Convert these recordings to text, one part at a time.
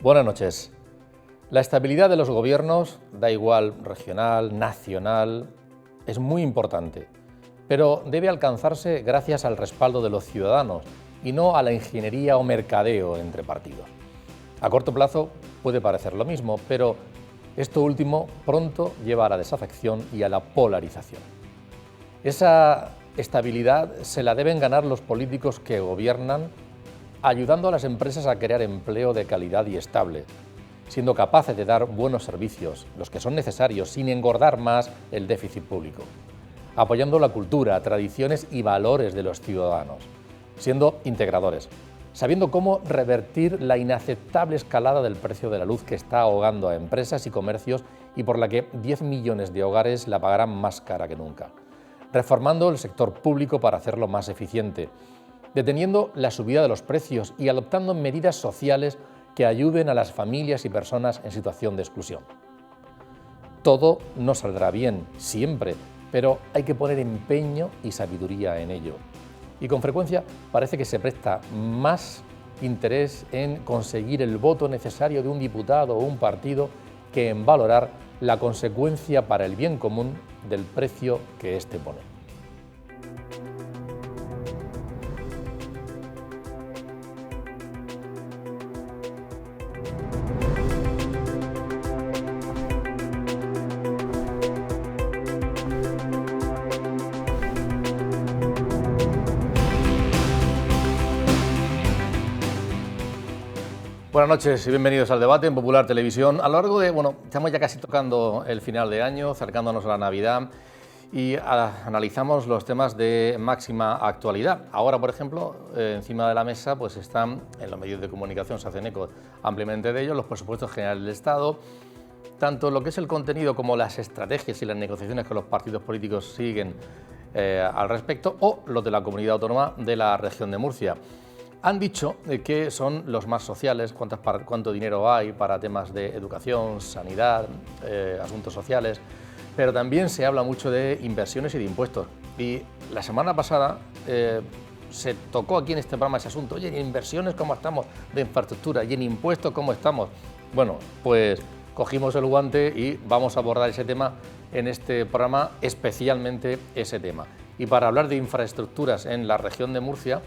Buenas noches. La estabilidad de los gobiernos, da igual regional, nacional, es muy importante, pero debe alcanzarse gracias al respaldo de los ciudadanos y no a la ingeniería o mercadeo entre partidos. A corto plazo puede parecer lo mismo, pero esto último pronto lleva a la desafección y a la polarización. Esa estabilidad se la deben ganar los políticos que gobiernan, ayudando a las empresas a crear empleo de calidad y estable, siendo capaces de dar buenos servicios, los que son necesarios, sin engordar más el déficit público, apoyando la cultura, tradiciones y valores de los ciudadanos, siendo integradores, sabiendo cómo revertir la inaceptable escalada del precio de la luz que está ahogando a empresas y comercios y por la que 10 millones de hogares la pagarán más cara que nunca, reformando el sector público para hacerlo más eficiente, deteniendo la subida de los precios y adoptando medidas sociales que ayuden a las familias y personas en situación de exclusión. Todo no saldrá bien, siempre, pero hay que poner empeño y sabiduría en ello. Y con frecuencia parece que se presta más interés en conseguir el voto necesario de un diputado o un partido que en valorar la consecuencia para el bien común del precio que éste pone. Buenas noches y bienvenidos al debate en Popular Televisión. A lo largo de, estamos ya casi tocando el final de año, acercándonos a la Navidad y analizamos los temas de máxima actualidad. Ahora, por ejemplo, encima de la mesa pues están, en los medios de comunicación se hacen eco ampliamente de ellos, los presupuestos generales del Estado, tanto lo que es el contenido como las estrategias y las negociaciones que los partidos políticos siguen al respecto, o los de la comunidad autónoma de la región de Murcia. Han dicho que son los más sociales, cuánto dinero hay para temas de educación, sanidad, asuntos sociales, pero también se habla mucho de inversiones y de impuestos. Y la semana pasada se tocó aquí en este programa ese asunto. Oye, ¿en inversiones cómo estamos de infraestructura? ¿Y en impuestos cómo estamos? Bueno, pues cogimos el guante y vamos a abordar ese tema en este programa, especialmente ese tema. Y para hablar de infraestructuras en la región de Murcia,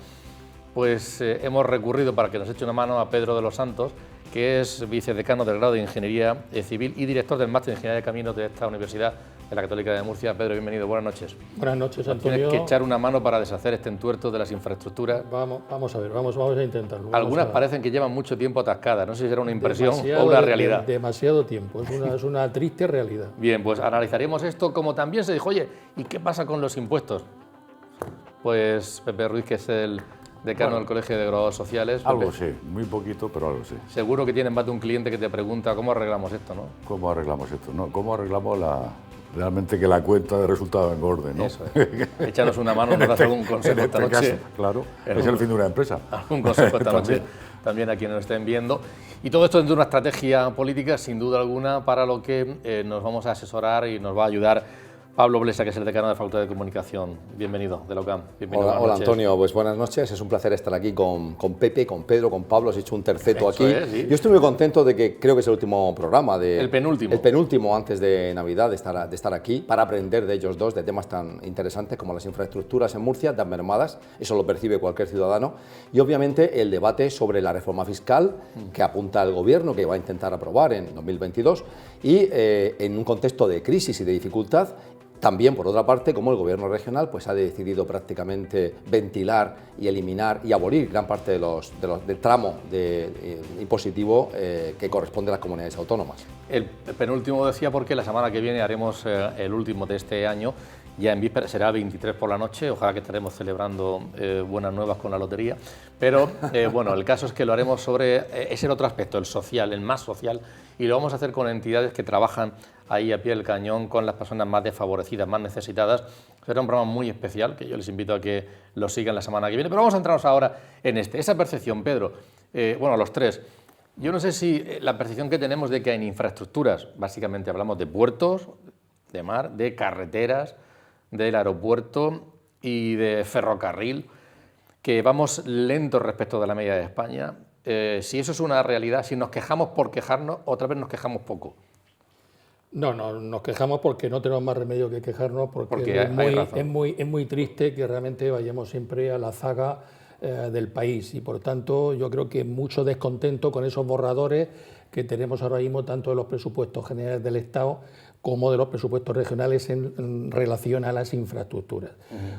pues hemos recurrido para que nos eche una mano a Pedro de los Santos, que es vicedecano del grado de Ingeniería Civil y director del máster de Ingeniería de Caminos de esta Universidad de la Católica de Murcia. Pedro, bienvenido, buenas noches. Buenas noches, Antonio. Tienes que echar una mano para deshacer este entuerto de las infraestructuras. Vamos a ver, vamos a intentarlo. Algunas parecen que llevan mucho tiempo atascadas, no sé si será una impresión o una realidad. Demasiado tiempo, es una triste realidad. Bien, pues analizaremos esto, como también se dijo, oye, ¿y qué pasa con los impuestos? Pues Pepe Ruiz, que es el decano del Colegio de Graduados Sociales. Algo sí, muy poquito, pero algo sí. Seguro que tienes más de un cliente que te pregunta cómo arreglamos esto, ¿no? ¿Cómo arreglamos esto? No, ¿cómo arreglamos realmente que la cuenta de resultado engorde, ¿no? Eso es. Échanos una mano, nos das algún consejo esta noche. Caso, claro, es el fin de una empresa. Algún consejo esta noche también a quienes nos estén viendo. Y todo esto dentro de una estrategia política, sin duda alguna, para lo que nos vamos a asesorar y nos va a ayudar Pablo Blesa, que es el decano de la Facultad de Comunicación. Bienvenido, de la UCAM. Bienvenido, hola Antonio, pues buenas noches. Es un placer estar aquí con Pepe, con Pedro, con Pablo. Has hecho un terceto aquí. Sí. Yo estoy muy contento de que creo que es el último programa. El penúltimo. El penúltimo antes de Navidad, de estar aquí, para aprender de ellos dos, de temas tan interesantes como las infraestructuras en Murcia, tan mermadas. Eso lo percibe cualquier ciudadano. Y obviamente el debate sobre la reforma fiscal que apunta el Gobierno, que va a intentar aprobar en 2022. Y en un contexto de crisis y de dificultad, también, por otra parte, como el Gobierno regional pues, ha decidido prácticamente ventilar y eliminar y abolir gran parte del tramo impositivo que corresponde a las comunidades autónomas. El penúltimo decía porque la semana que viene haremos el último de este año, ya en víspera, será 23 por la noche, ojalá que estaremos celebrando buenas nuevas con la lotería, pero bueno, el caso es que lo haremos sobre ese otro aspecto, el social, el más social, y lo vamos a hacer con entidades que trabajan ahí a pie del cañón con las personas más desfavorecidas, más necesitadas. Será un programa muy especial que yo les invito a que lo sigan la semana que viene, pero vamos a centrarnos ahora en esa percepción, Pedro, los tres. Yo no sé si la percepción que tenemos de que en infraestructuras, básicamente hablamos de puertos, de mar, de carreteras, del aeropuerto y de ferrocarril, que vamos lentos respecto de la media de España. Si eso es una realidad, si nos quejamos por quejarnos, otra vez nos quejamos poco. No, nos quejamos porque no tenemos más remedio que quejarnos, porque hay razón. es muy triste que realmente vayamos siempre a la zaga del país, y por tanto yo creo que mucho descontento con esos borradores que tenemos ahora mismo, tanto de los presupuestos generales del Estado como de los presupuestos regionales en relación a las infraestructuras.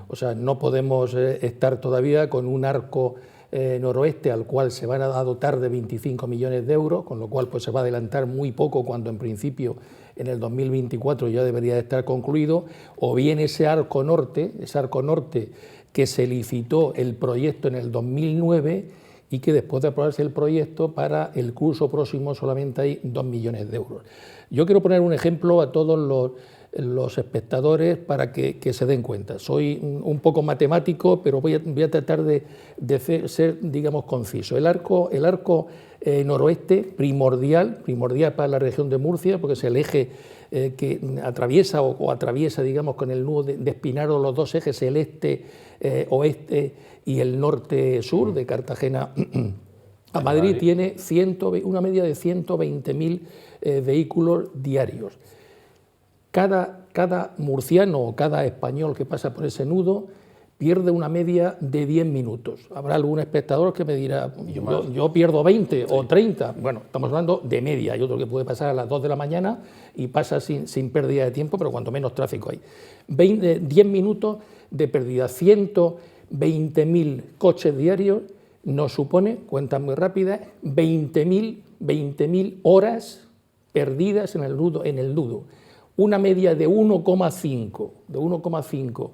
O sea, no podemos estar todavía con un arco noroeste al cual se van a dotar de 25 millones de euros, con lo cual pues se va a adelantar muy poco, cuando en principio en el 2024 ya debería de estar concluido, o bien ese arco norte que se licitó el proyecto en el 2009 y que después de aprobarse el proyecto para el curso próximo solamente hay 2 millones de euros. Yo quiero poner un ejemplo a todos los espectadores para que se den cuenta. Soy un poco matemático, pero voy a tratar de ser, digamos, conciso. El arco noroeste, primordial para la región de Murcia, porque es el eje que atraviesa o atraviesa, digamos, con el nudo de Espinardo, los dos ejes, el este-oeste y el norte-sur, de Cartagena a Madrid, tiene una media de 120.000 vehículos diarios. Cada murciano o cada español que pasa por ese nudo pierde una media de 10 minutos. Habrá algún espectador que me dirá, yo pierdo 20 o 30. Bueno, estamos hablando de media. Hay otro que puede pasar a las 2 de la mañana y pasa sin pérdida de tiempo, pero cuanto menos tráfico hay. 10 minutos de pérdida. 120.000 coches diarios nos supone, cuenta muy rápida, 20.000 horas perdidas en el nudo. Una media de 1,5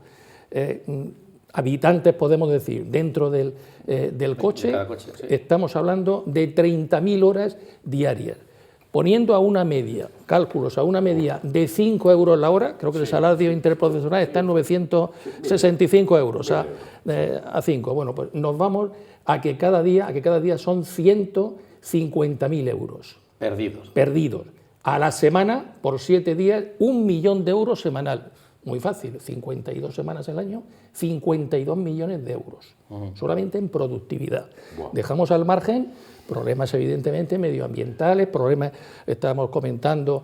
habitantes, podemos decir, dentro del coche. Sí. Estamos hablando de 30.000 horas diarias. Poniendo a una media, cálculos a una media de 5 euros la hora, creo que el salario interprofesional está en 965 euros, a 5. Bueno, pues nos vamos a que cada día son 150.000 euros. Perdidos. A la semana, por 7 días, 1 millón de euros semanal. Muy fácil, 52 semanas al año, 52 millones de euros, solamente en productividad. Wow. Dejamos al margen problemas evidentemente medioambientales, problemas, estábamos comentando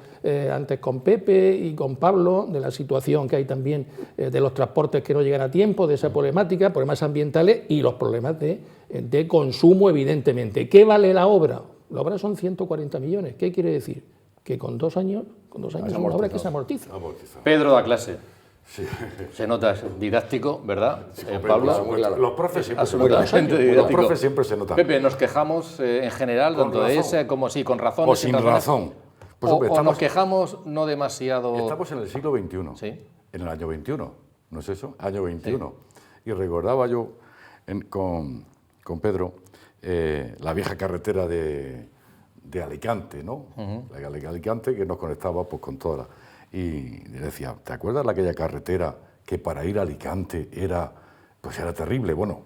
antes con Pepe y con Pablo, de la situación que hay también de los transportes que no llegan a tiempo, de esa problemática, problemas ambientales y los problemas de consumo, evidentemente. ¿Qué vale la obra? La obra son 140 millones, ¿qué quiere decir? Que con 2 años es una obra que se amortiza. Pedro da clase. Sí. Se nota, es didáctico, ¿verdad? Sí, Pablo. Los profes siempre se notan. Pepe, nos quejamos en general, tanto de ese como sí, con razón. O sin razón. Pues, o nos quejamos no demasiado. Estamos en el siglo XXI, ¿sí? En el año 21, ¿no es eso? Año 21. Sí. Y recordaba yo con Pedro la vieja carretera de Alicante, ¿no? La Alicante, que nos conectaba pues con toda la... Y le decía, ¿te acuerdas de aquella carretera que para ir a Alicante era terrible? Bueno,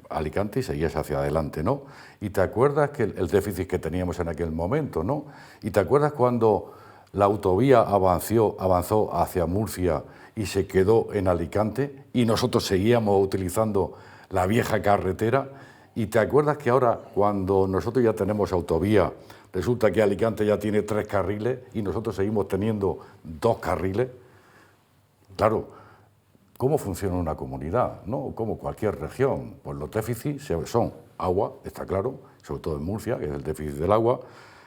Alicante y seguías hacia adelante, ¿no? Y te acuerdas que el déficit que teníamos en aquel momento, ¿no? Y te acuerdas cuando la autovía avanzó hacia Murcia y se quedó en Alicante y nosotros seguíamos utilizando la vieja carretera. Y te acuerdas que ahora, cuando nosotros ya tenemos autovía, resulta que Alicante ya tiene 3 carriles y nosotros seguimos teniendo 2 carriles. Claro, ¿cómo funciona una comunidad, ¿no? Como cualquier región. Pues los déficits son agua, está claro, sobre todo en Murcia, que es el déficit del agua,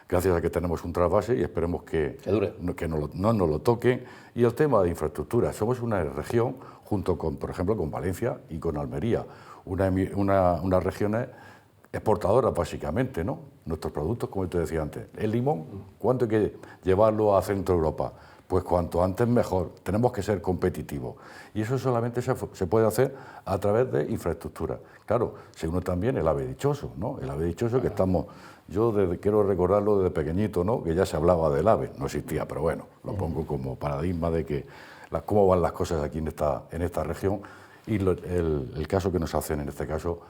gracias a que tenemos un trasvase y esperemos que no nos lo toque. Y el tema de infraestructura. Somos una región, junto con, por ejemplo, con Valencia y con Almería, unas regiones exportadoras básicamente, ¿no? Nuestros productos, como te decía antes, el limón, ¿cuánto hay que llevarlo a Centro Europa? Pues cuanto antes mejor, tenemos que ser competitivos. Y eso solamente se puede hacer a través de infraestructura. Claro, se une también el ave dichoso, ¿no? El ave dichoso que estamos, quiero recordarlo desde pequeñito, ¿no? Que ya se hablaba del ave, no existía, pero bueno, lo pongo como paradigma de que cómo van las cosas aquí en esta región y el caso que nos hacen en este caso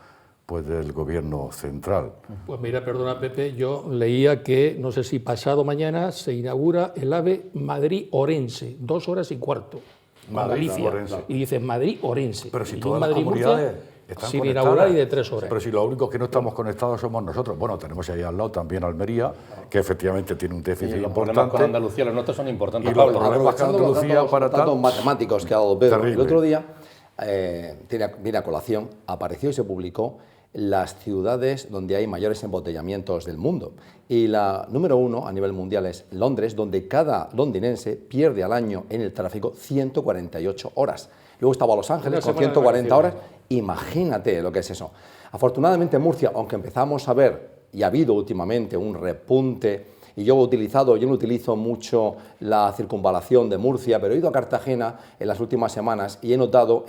pues del gobierno central. Pues mira, perdona Pepe, yo leía que, no sé si pasado mañana, se inaugura el AVE Madrid-Orense, 2 horas y cuarto, con Galicia. Y dices Madrid-Orense. Pero si todas las comunidades están sin conectadas. inaugurar y de 3 horas. Pero si los únicos que no estamos conectados somos nosotros. Bueno, tenemos ahí al lado también Almería, que efectivamente tiene un déficit los importante. problemas con Andalucía, los nuestros son importantes. Y los Pablo. problemas con Andalucía para los datos tal... matemáticos que ha dado Pedro. Terrible. El otro día, viene a colación, apareció y se publicó las ciudades donde hay mayores embotellamientos del mundo. Y la número 1 a nivel mundial es Londres, donde cada londinense pierde al año en el tráfico 148 horas. Luego estaba Los Ángeles con 140 horas. Imagínate lo que es eso. Afortunadamente en Murcia, aunque empezamos a ver, y ha habido últimamente un repunte, y yo no utilizo mucho la circunvalación de Murcia, pero he ido a Cartagena en las últimas semanas y he notado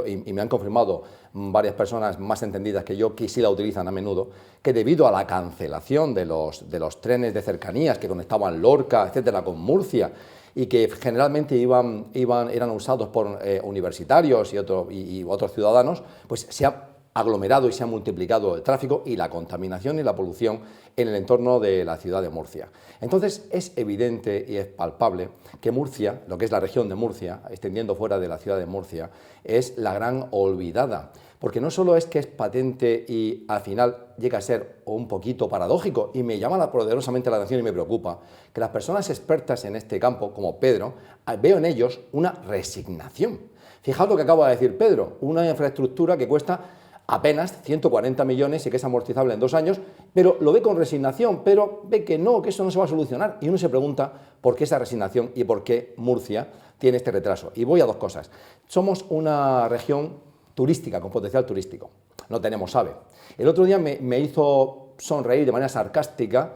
y me han confirmado varias personas más entendidas que yo, que sí la utilizan a menudo, que debido a la cancelación de los trenes de cercanías que conectaban Lorca, etcétera, con Murcia, y que generalmente eran usados por universitarios y otros ciudadanos, pues se ha aglomerado y se ha multiplicado el tráfico y la contaminación y la polución en el entorno de la ciudad de Murcia. Entonces es evidente y es palpable que Murcia, lo que es la región de Murcia, extendiendo fuera de la ciudad de Murcia, es la gran olvidada, porque no solo es que es patente y al final llega a ser un poquito paradójico, y me llama poderosamente la atención y me preocupa, que las personas expertas en este campo, como Pedro, veo en ellos una resignación. Fijaos lo que acaba de decir Pedro, una infraestructura que cuesta apenas 140 millones y que es amortizable en 2 años, pero lo ve con resignación, pero ve que eso no se va a solucionar. Y uno se pregunta por qué esa resignación y por qué Murcia tiene este retraso. Y voy a 2 cosas. Somos una región turística, con potencial turístico. No tenemos AVE. El otro día me hizo sonreír de manera sarcástica,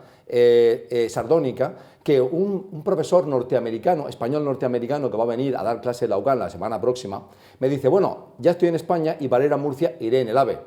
sardónica, que un profesor norteamericano, español-norteamericano, que va a venir a dar clase en la UCAM la semana próxima, me dice, bueno, ya estoy en España y para ir a Murcia iré en el AVE.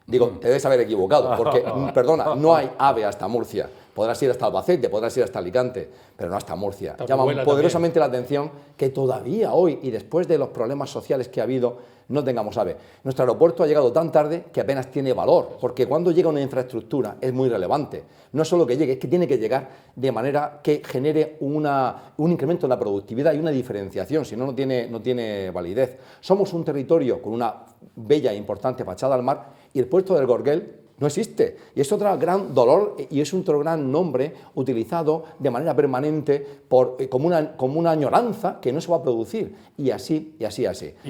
Digo, te debes haber equivocado, porque, perdona, no hay AVE hasta Murcia. Podrás ir hasta Albacete, podrás ir hasta Alicante, pero no hasta Murcia. Llama poderosamente la atención que todavía hoy, y después de los problemas sociales que ha habido, no tengamos AVE. Nuestro aeropuerto ha llegado tan tarde que apenas tiene valor, porque cuando llega una infraestructura es muy relevante. No solo que llegue, es que tiene que llegar de manera que genere un incremento en la productividad y una diferenciación, si no, no tiene validez. Somos un territorio con una bella e importante fachada al mar, y el puerto del Gorguel no existe, y es otro gran dolor y es otro gran nombre utilizado de manera permanente como una añoranza que no se va a producir, y así. Y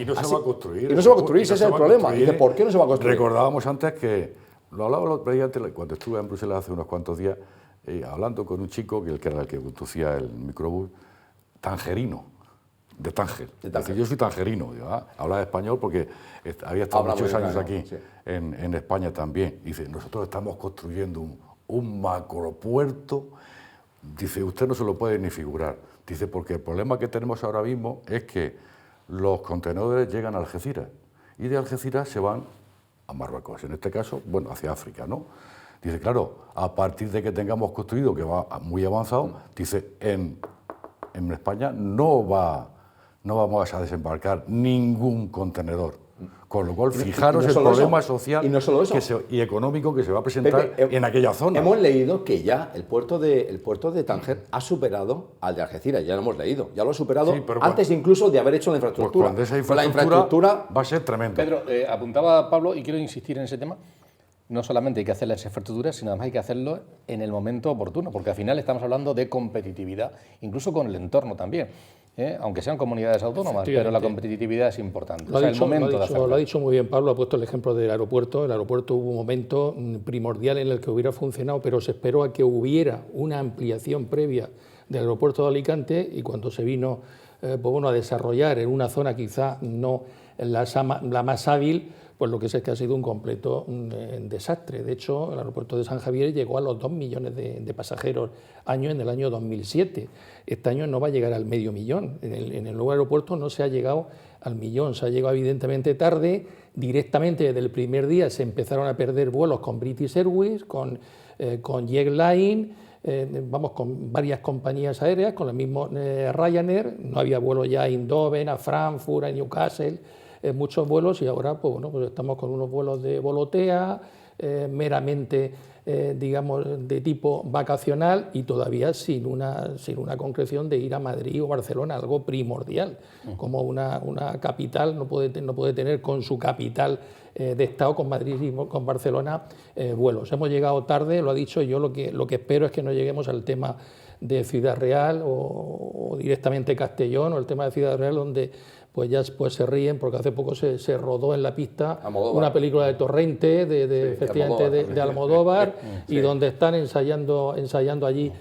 no se va a construir. Y no se va a construir, ese es el problema. Dice, ¿por qué no se va a construir? Recordábamos antes que, lo hablaba cuando estuve en Bruselas hace unos cuantos días, hablando con un chico, que era el que conducía el microbús, tangerino. De Tánger. Es decir, yo soy tangerino, hablaba español porque había estado muchos años aquí, sí, en España también. Dice, nosotros estamos construyendo un macropuerto, dice, usted no se lo puede ni figurar. Dice, porque el problema que tenemos ahora mismo es que los contenedores llegan a Algeciras y de Algeciras se van a Marruecos, en este caso, bueno, hacia África, ¿no? Dice, claro, a partir de que tengamos construido, que va muy avanzado, dice, en España no vamos a desembarcar ningún contenedor. Con lo cual, fijaros el problema social y económico que se va a presentar en aquella zona. Hemos leído que ya el puerto de Tánger ha superado al de Algeciras, ya lo hemos leído, ya lo ha superado, sí, antes incluso de haber hecho la infraestructura. Pues cuando esa infraestructura va a ser tremendo. Pedro, apuntaba Pablo, y quiero insistir en ese tema. No solamente hay que hacer las infraestructuras, sino además hay que hacerlo en el momento oportuno, porque al final estamos hablando de competitividad, incluso con el entorno también, aunque sean comunidades autónomas, pero la competitividad es importante. Lo ha dicho muy bien Pablo, ha puesto el ejemplo del aeropuerto. El aeropuerto hubo un momento primordial en el que hubiera funcionado, pero se esperó a que hubiera una ampliación previa del aeropuerto de Alicante, y cuando se vino a desarrollar en una zona quizá no la más hábil, pues lo que sé es que ha sido un completo desastre. De hecho, el aeropuerto de San Javier llegó a los 2 millones de pasajeros año en el año 2007. Este año no va a llegar al medio millón. En el nuevo aeropuerto no se ha llegado al millón, se ha llegado evidentemente tarde. Directamente desde el primer día se empezaron a perder vuelos con British Airways, con Jetline, con varias compañías aéreas, con el mismo Ryanair. No había vuelos ya a Eindhoven, a Frankfurt, a Newcastle, muchos vuelos, y ahora pues estamos con unos vuelos de Volotea, meramente digamos, de tipo vacacional y todavía sin una concreción de ir a Madrid o Barcelona, algo primordial, como una capital no puede tener con su capital de Estado, con Madrid y con Barcelona, vuelos. Hemos llegado tarde, lo ha dicho yo, lo que espero es que no lleguemos al tema de Ciudad Real o directamente Castellón, o el tema de Ciudad Real, donde pues ya se ríen porque hace poco se rodó en la pista una película de Torrente, efectivamente de Almodóvar, y donde están ensayando allí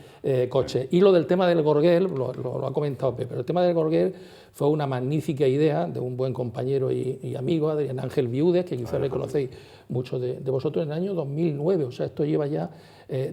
coches. Y lo del tema del Gorguel, lo ha comentado Pepe, pero el tema del Gorguel fue una magnífica idea de un buen compañero y amigo, Adrián Ángel Viudes, que quizás le conocéis muchos de vosotros, en el año 2009, o sea, esto lleva ya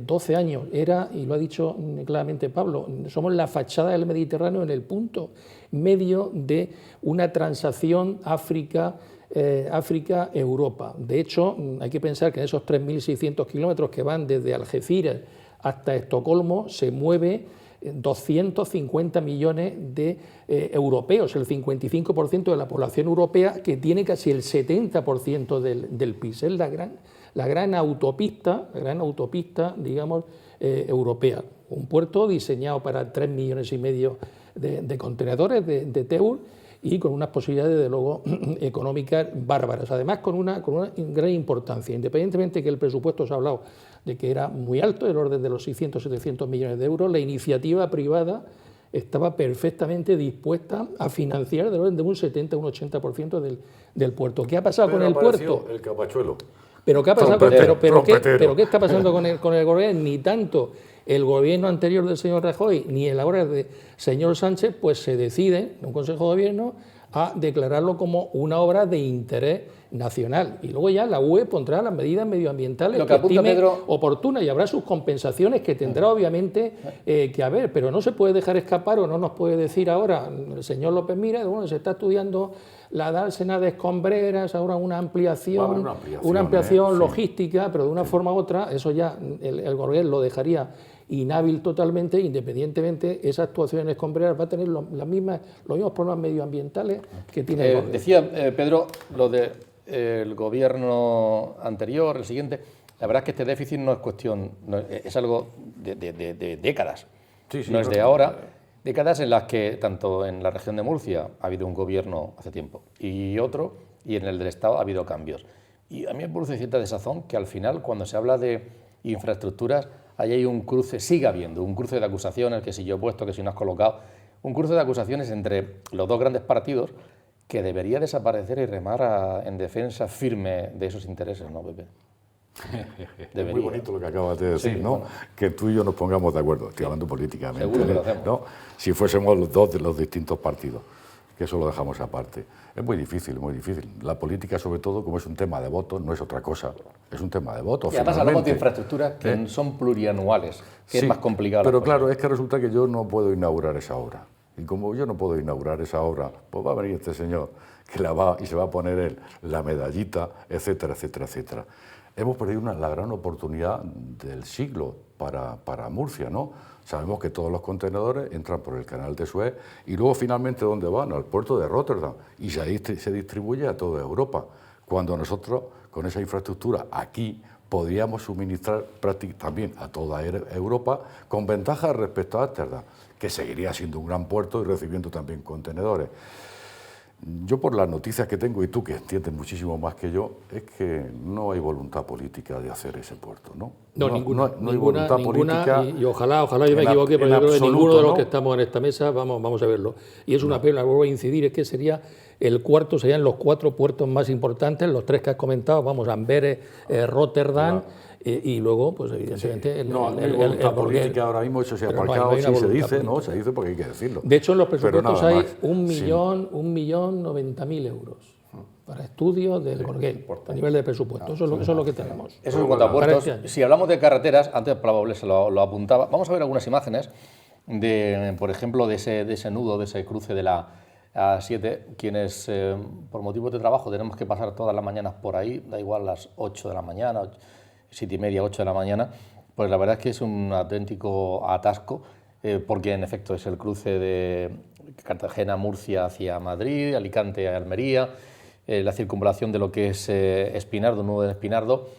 12 años, era, y lo ha dicho claramente Pablo, somos la fachada del Mediterráneo en el punto medio de una transacción África-Europa. De hecho, hay que pensar que en esos 3.600 kilómetros que van desde Algeciras hasta Estocolmo se mueve 250 millones de europeos, el 55% de la población europea, que tiene casi el 70% del PIB. Es la gran autopista, digamos, europea. Un puerto diseñado para 3,5 millones de contenedores de TEUR y con unas posibilidades, de luego, económicas bárbaras. Además, con una gran importancia, independientemente de que el presupuesto se ha hablado de que era muy alto, del orden de los 600-700 millones de euros, la iniciativa privada estaba perfectamente dispuesta a financiar del orden de un 70 o un 80% del puerto. ¿Qué ha pasado con el puerto? El capachuelo. ¿Pero qué ha pasado? ¿Pero qué está pasando con el Gorguel? Ni tanto el gobierno anterior del señor Rajoy ni el ahora del señor Sánchez, pues se decide en un Consejo de Gobierno a declararlo como una obra de interés nacional. Y luego ya la UE pondrá las medidas medioambientales que estime oportunas, y habrá sus compensaciones que tendrá obviamente que haber, pero no se puede dejar escapar, o no nos puede decir ahora el señor López Miras, bueno, se está estudiando la dársena de escombreras, ahora una ampliación logística, pero de una forma u otra, eso ya el Gorguel lo dejaría inhábil totalmente, independientemente esa actuación en escombreras va a tener los mismos problemas medioambientales que tiene el Gorguel. Decía Pedro lo del gobierno anterior, el siguiente. La verdad es que este déficit no es cuestión, es algo de décadas, no es de ahora. Décadas en las que, tanto en la región de Murcia ha habido un gobierno hace tiempo y otro, y en el del Estado ha habido cambios. Y a mí me produce cierta desazón que al final, cuando se habla de infraestructuras, ahí hay un cruce, sigue habiendo un cruce de acusaciones, que si yo he puesto, que si no has colocado, un cruce de acusaciones entre los dos grandes partidos que debería desaparecer y remar en defensa firme de esos intereses, ¿no, Pepe? Es muy bonito lo que acabas de decir, ¿no? Bueno. Que tú y yo nos pongamos de acuerdo, estoy hablando políticamente, seguro que lo hacemos, ¿no? Si fuésemos los dos de los distintos partidos, que eso lo dejamos aparte. Es muy difícil, muy difícil. La política, sobre todo, como es un tema de votos, no es otra cosa, es un tema de votos. Y además hablamos de infraestructuras que son plurianuales, que es más complicado. Pero claro, es que resulta que yo no puedo inaugurar esa obra. Y como yo no puedo inaugurar esa obra, pues va a venir este señor que y se va a poner él la medallita, etcétera, etcétera, etcétera. Hemos perdido la gran oportunidad del siglo para Murcia, ¿no? Sabemos que todos los contenedores entran por el canal de Suez y luego finalmente ¿dónde van? Al puerto de Rotterdam, y ahí se distribuye a toda Europa, cuando nosotros con esa infraestructura aquí podríamos suministrar también a toda Europa con ventajas respecto a Ámsterdam, que seguiría siendo un gran puerto y recibiendo también contenedores. Yo, por las noticias que tengo, y tú que entiendes muchísimo más que yo, es que no hay voluntad política de hacer ese puerto, ¿no? No, ninguna, hay voluntad política. Y ojalá yo me equivoque, pero yo creo que ninguno de los que estamos en esta mesa vamos a verlo. Y es una pena, vuelvo a incidir, es que serían los 4 puertos más importantes, los 3 que has comentado, vamos, Amberes, Rotterdam, y luego, pues evidentemente, el voluntad política ahora mismo, eso se ha aparcado, sí se dice, ¿no? Se dice porque hay que decirlo. De hecho, en los presupuestos hay 1.090.000 euros para estudios del Gorguel, a nivel de presupuesto. Eso es lo que tenemos. Eso en cuanto a puertos. Si hablamos de carreteras, antes Pablo se lo apuntaba, vamos a ver algunas imágenes, por ejemplo, de ese nudo, de ese cruce de la A7, quienes por motivos de trabajo tenemos que pasar todas las mañanas por ahí, da igual las 8 de la mañana, 7:30, 8 de la mañana, pues la verdad es que es un auténtico atasco, porque en efecto es el cruce de Cartagena-Murcia hacia Madrid, Alicante a Almería, la circunvalación de lo que es Espinardo, nudo de Espinardo,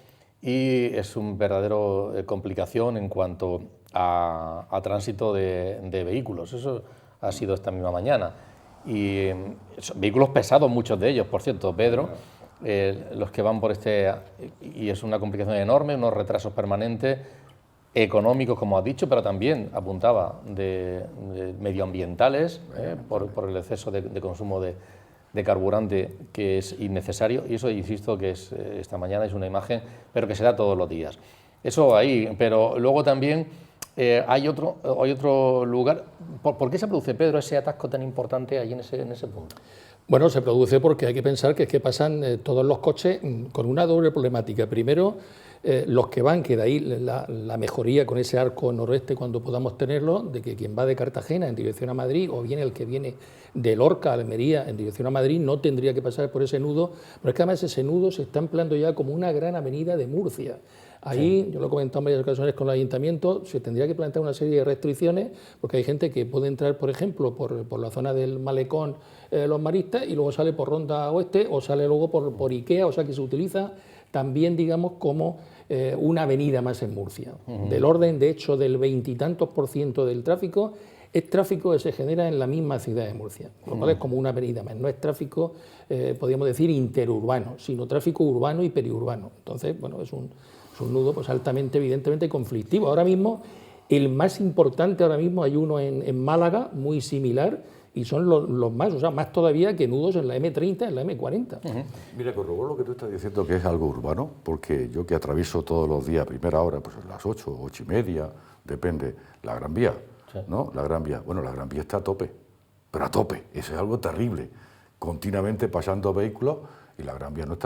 y es un verdadero complicación en cuanto a tránsito de vehículos. Eso ha sido esta misma mañana. Y son vehículos pesados, muchos de ellos, por cierto, Pedro, los que van por y es una complicación enorme, unos retrasos permanentes, económicos, como has dicho, pero también apuntaba de medioambientales, por el exceso de consumo de carburante que es innecesario, y eso, insisto, que esta mañana es una imagen, pero que se da todos los días. Eso ahí, pero luego también hay otro lugar. ¿Por qué se produce, Pedro, ese atasco tan importante ahí en ese punto? Bueno, se produce porque hay que pensar que pasan todos los coches con una doble problemática. Primero, los que van, que de ahí la mejoría con ese arco noroeste cuando podamos tenerlo, de que quien va de Cartagena en dirección a Madrid, o bien el que viene de Lorca a Almería en dirección a Madrid, no tendría que pasar por ese nudo, pero es que además ese nudo se está empleando ya como una gran avenida de Murcia. Ahí, yo lo he comentado en varias ocasiones con el Ayuntamiento, se tendría que plantear una serie de restricciones, porque hay gente que puede entrar, por ejemplo, por la zona del Malecón, Los Maristas, y luego sale por Ronda Oeste, o sale luego por Ikea, o sea que se utiliza también, digamos, como una avenida más en Murcia. Del orden, de hecho, del 20 y tantos % del tráfico es tráfico que se genera en la misma ciudad de Murcia, lo cual es como una avenida más, no es tráfico, podríamos decir, interurbano, sino tráfico urbano y periurbano. Entonces, bueno, es un nudo pues altamente, evidentemente, conflictivo. Ahora mismo, el más importante ahora mismo, hay uno en Málaga, muy similar, y son los más, o sea, más todavía que nudos en la M30, en la M40. Mira, corroboro lo que tú estás diciendo, que es algo urbano, porque yo que atravieso todos los días a primera hora, pues a las 8, 8 y media, depende, la Gran Vía, ¿no? La Gran Vía, bueno, la Gran Vía está a tope, pero a tope, eso es algo terrible, continuamente pasando vehículos. Y la Gran Vía no es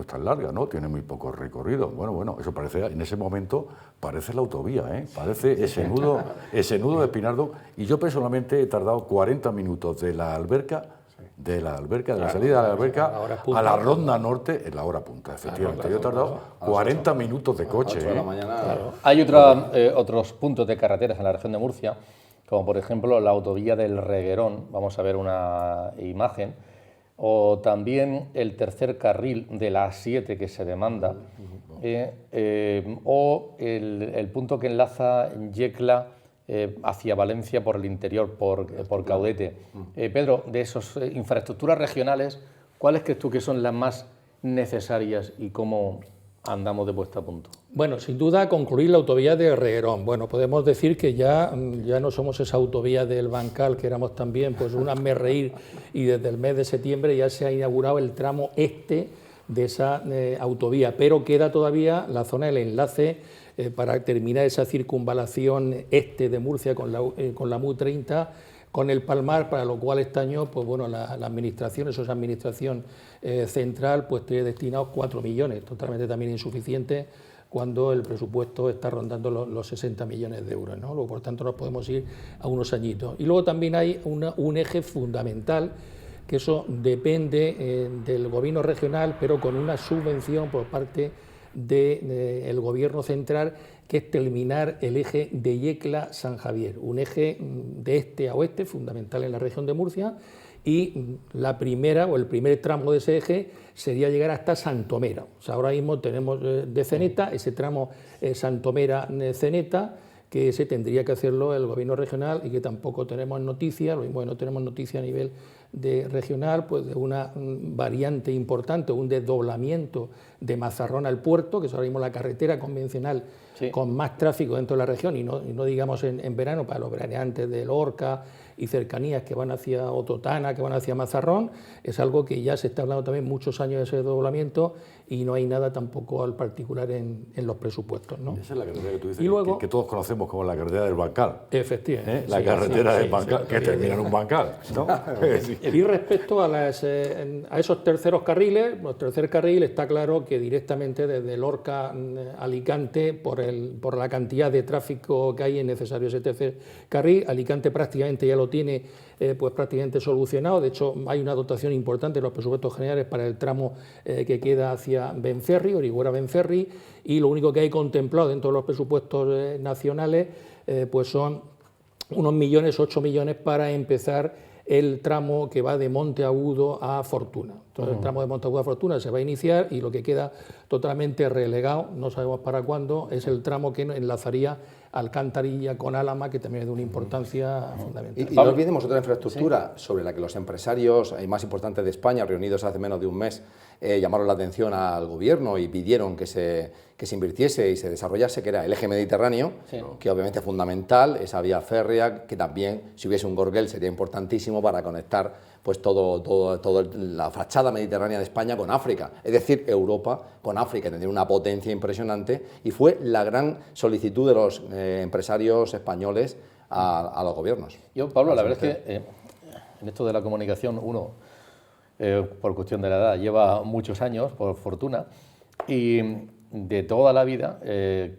tan larga, ¿no? Tiene muy poco recorrido. Bueno, eso parece, en ese momento parece la autovía, ¿eh? Parece ese nudo de Espinardo. Y yo personalmente he tardado 40 minutos de la alberca, de la salida de la alberca a la Ronda Norte en la hora punta, efectivamente. Yo he tardado 40 minutos de coche. Hay otros puntos de carreteras en la región de Murcia, como por ejemplo la autovía del Reguerón. Vamos a ver una imagen. O también el tercer carril de la A7 que se demanda, o el punto que enlaza Yecla hacia Valencia por el interior, por Caudete. Pedro, de esas infraestructuras regionales, ¿cuáles crees tú que son las más necesarias y cómo andamos de puesta a punto? Bueno, sin duda concluir la autovía de Reguerón. Bueno, podemos decir que ya no somos esa autovía del Bancal que éramos también, pues un hazmerreír, y desde el mes de septiembre ya se ha inaugurado el tramo este de esa autovía, pero queda todavía la zona del enlace para terminar esa circunvalación este de Murcia con la MU30, con el Palmar, para lo cual este año, pues bueno, la administración, eso es administración central, pues tiene destinados 4 millones, totalmente también insuficiente, cuando el presupuesto está rondando los 60 millones de euros, ¿no? Luego, por tanto, nos podemos ir a unos añitos. Y luego también hay un eje fundamental, que eso depende del gobierno regional, pero con una subvención por parte del gobierno central, que es terminar el eje de Yecla-San Javier, un eje de este a oeste, fundamental en la región de Murcia, y la primera o el primer tramo de ese eje sería llegar hasta Santomera. O sea, ahora mismo tenemos de Ceneta, ese tramo Santomera-Ceneta, que ese tendría que hacerlo el gobierno regional y que tampoco tenemos noticia, lo mismo que no tenemos noticia a nivel de regional, pues de una variante importante, un desdoblamiento de Mazarrón al puerto, que es ahora mismo la carretera convencional con más tráfico dentro de la región, y no digamos en verano, para los veraneantes de Lorca y cercanías que van hacia Ototana, que van hacia Mazarrón, es algo que ya se está hablando también muchos años de ese desdoblamiento, y no hay nada tampoco al particular en los presupuestos, ¿no? Esa es la carretera que tú dices, y luego, que todos conocemos como la carretera del Bancal. Efectivamente. La carretera del Bancal, que termina en un Bancal, ¿no? Y respecto a esos terceros carriles, el tercer carril está claro que directamente desde Lorca a Alicante, por la cantidad de tráfico que hay, es necesario ese tercer carril. Alicante prácticamente ya lo tiene pues prácticamente solucionado. De hecho, hay una dotación importante en los presupuestos generales para el tramo que queda hacia Benferri, Orihuela-Benferri, y lo único que hay contemplado dentro de los presupuestos nacionales pues son unos 8 millones para empezar el tramo que va de Monteagudo a Fortuna. Entonces el tramo de Monteagudo a Fortuna se va a iniciar y lo que queda totalmente relegado, no sabemos para cuándo, es el tramo que enlazaría Alcantarilla con Álama, que también es de una importancia fundamental. Y no olvidemos otra infraestructura sobre la que los empresarios más importantes de España, reunidos hace menos de un mes, llamaron la atención al gobierno y pidieron que se invirtiese y se desarrollase, que era el eje mediterráneo, que obviamente es fundamental, esa vía férrea, que también, si hubiese un Gorguel, sería importantísimo para conectar pues toda la fachada mediterránea de España con África, es decir, Europa con África, tendría una potencia impresionante, y fue la gran solicitud de los empresarios españoles a los gobiernos. Yo, Pablo, la verdad es que en esto de la comunicación uno, por cuestión de la edad, lleva muchos años, por fortuna, y de toda la vida,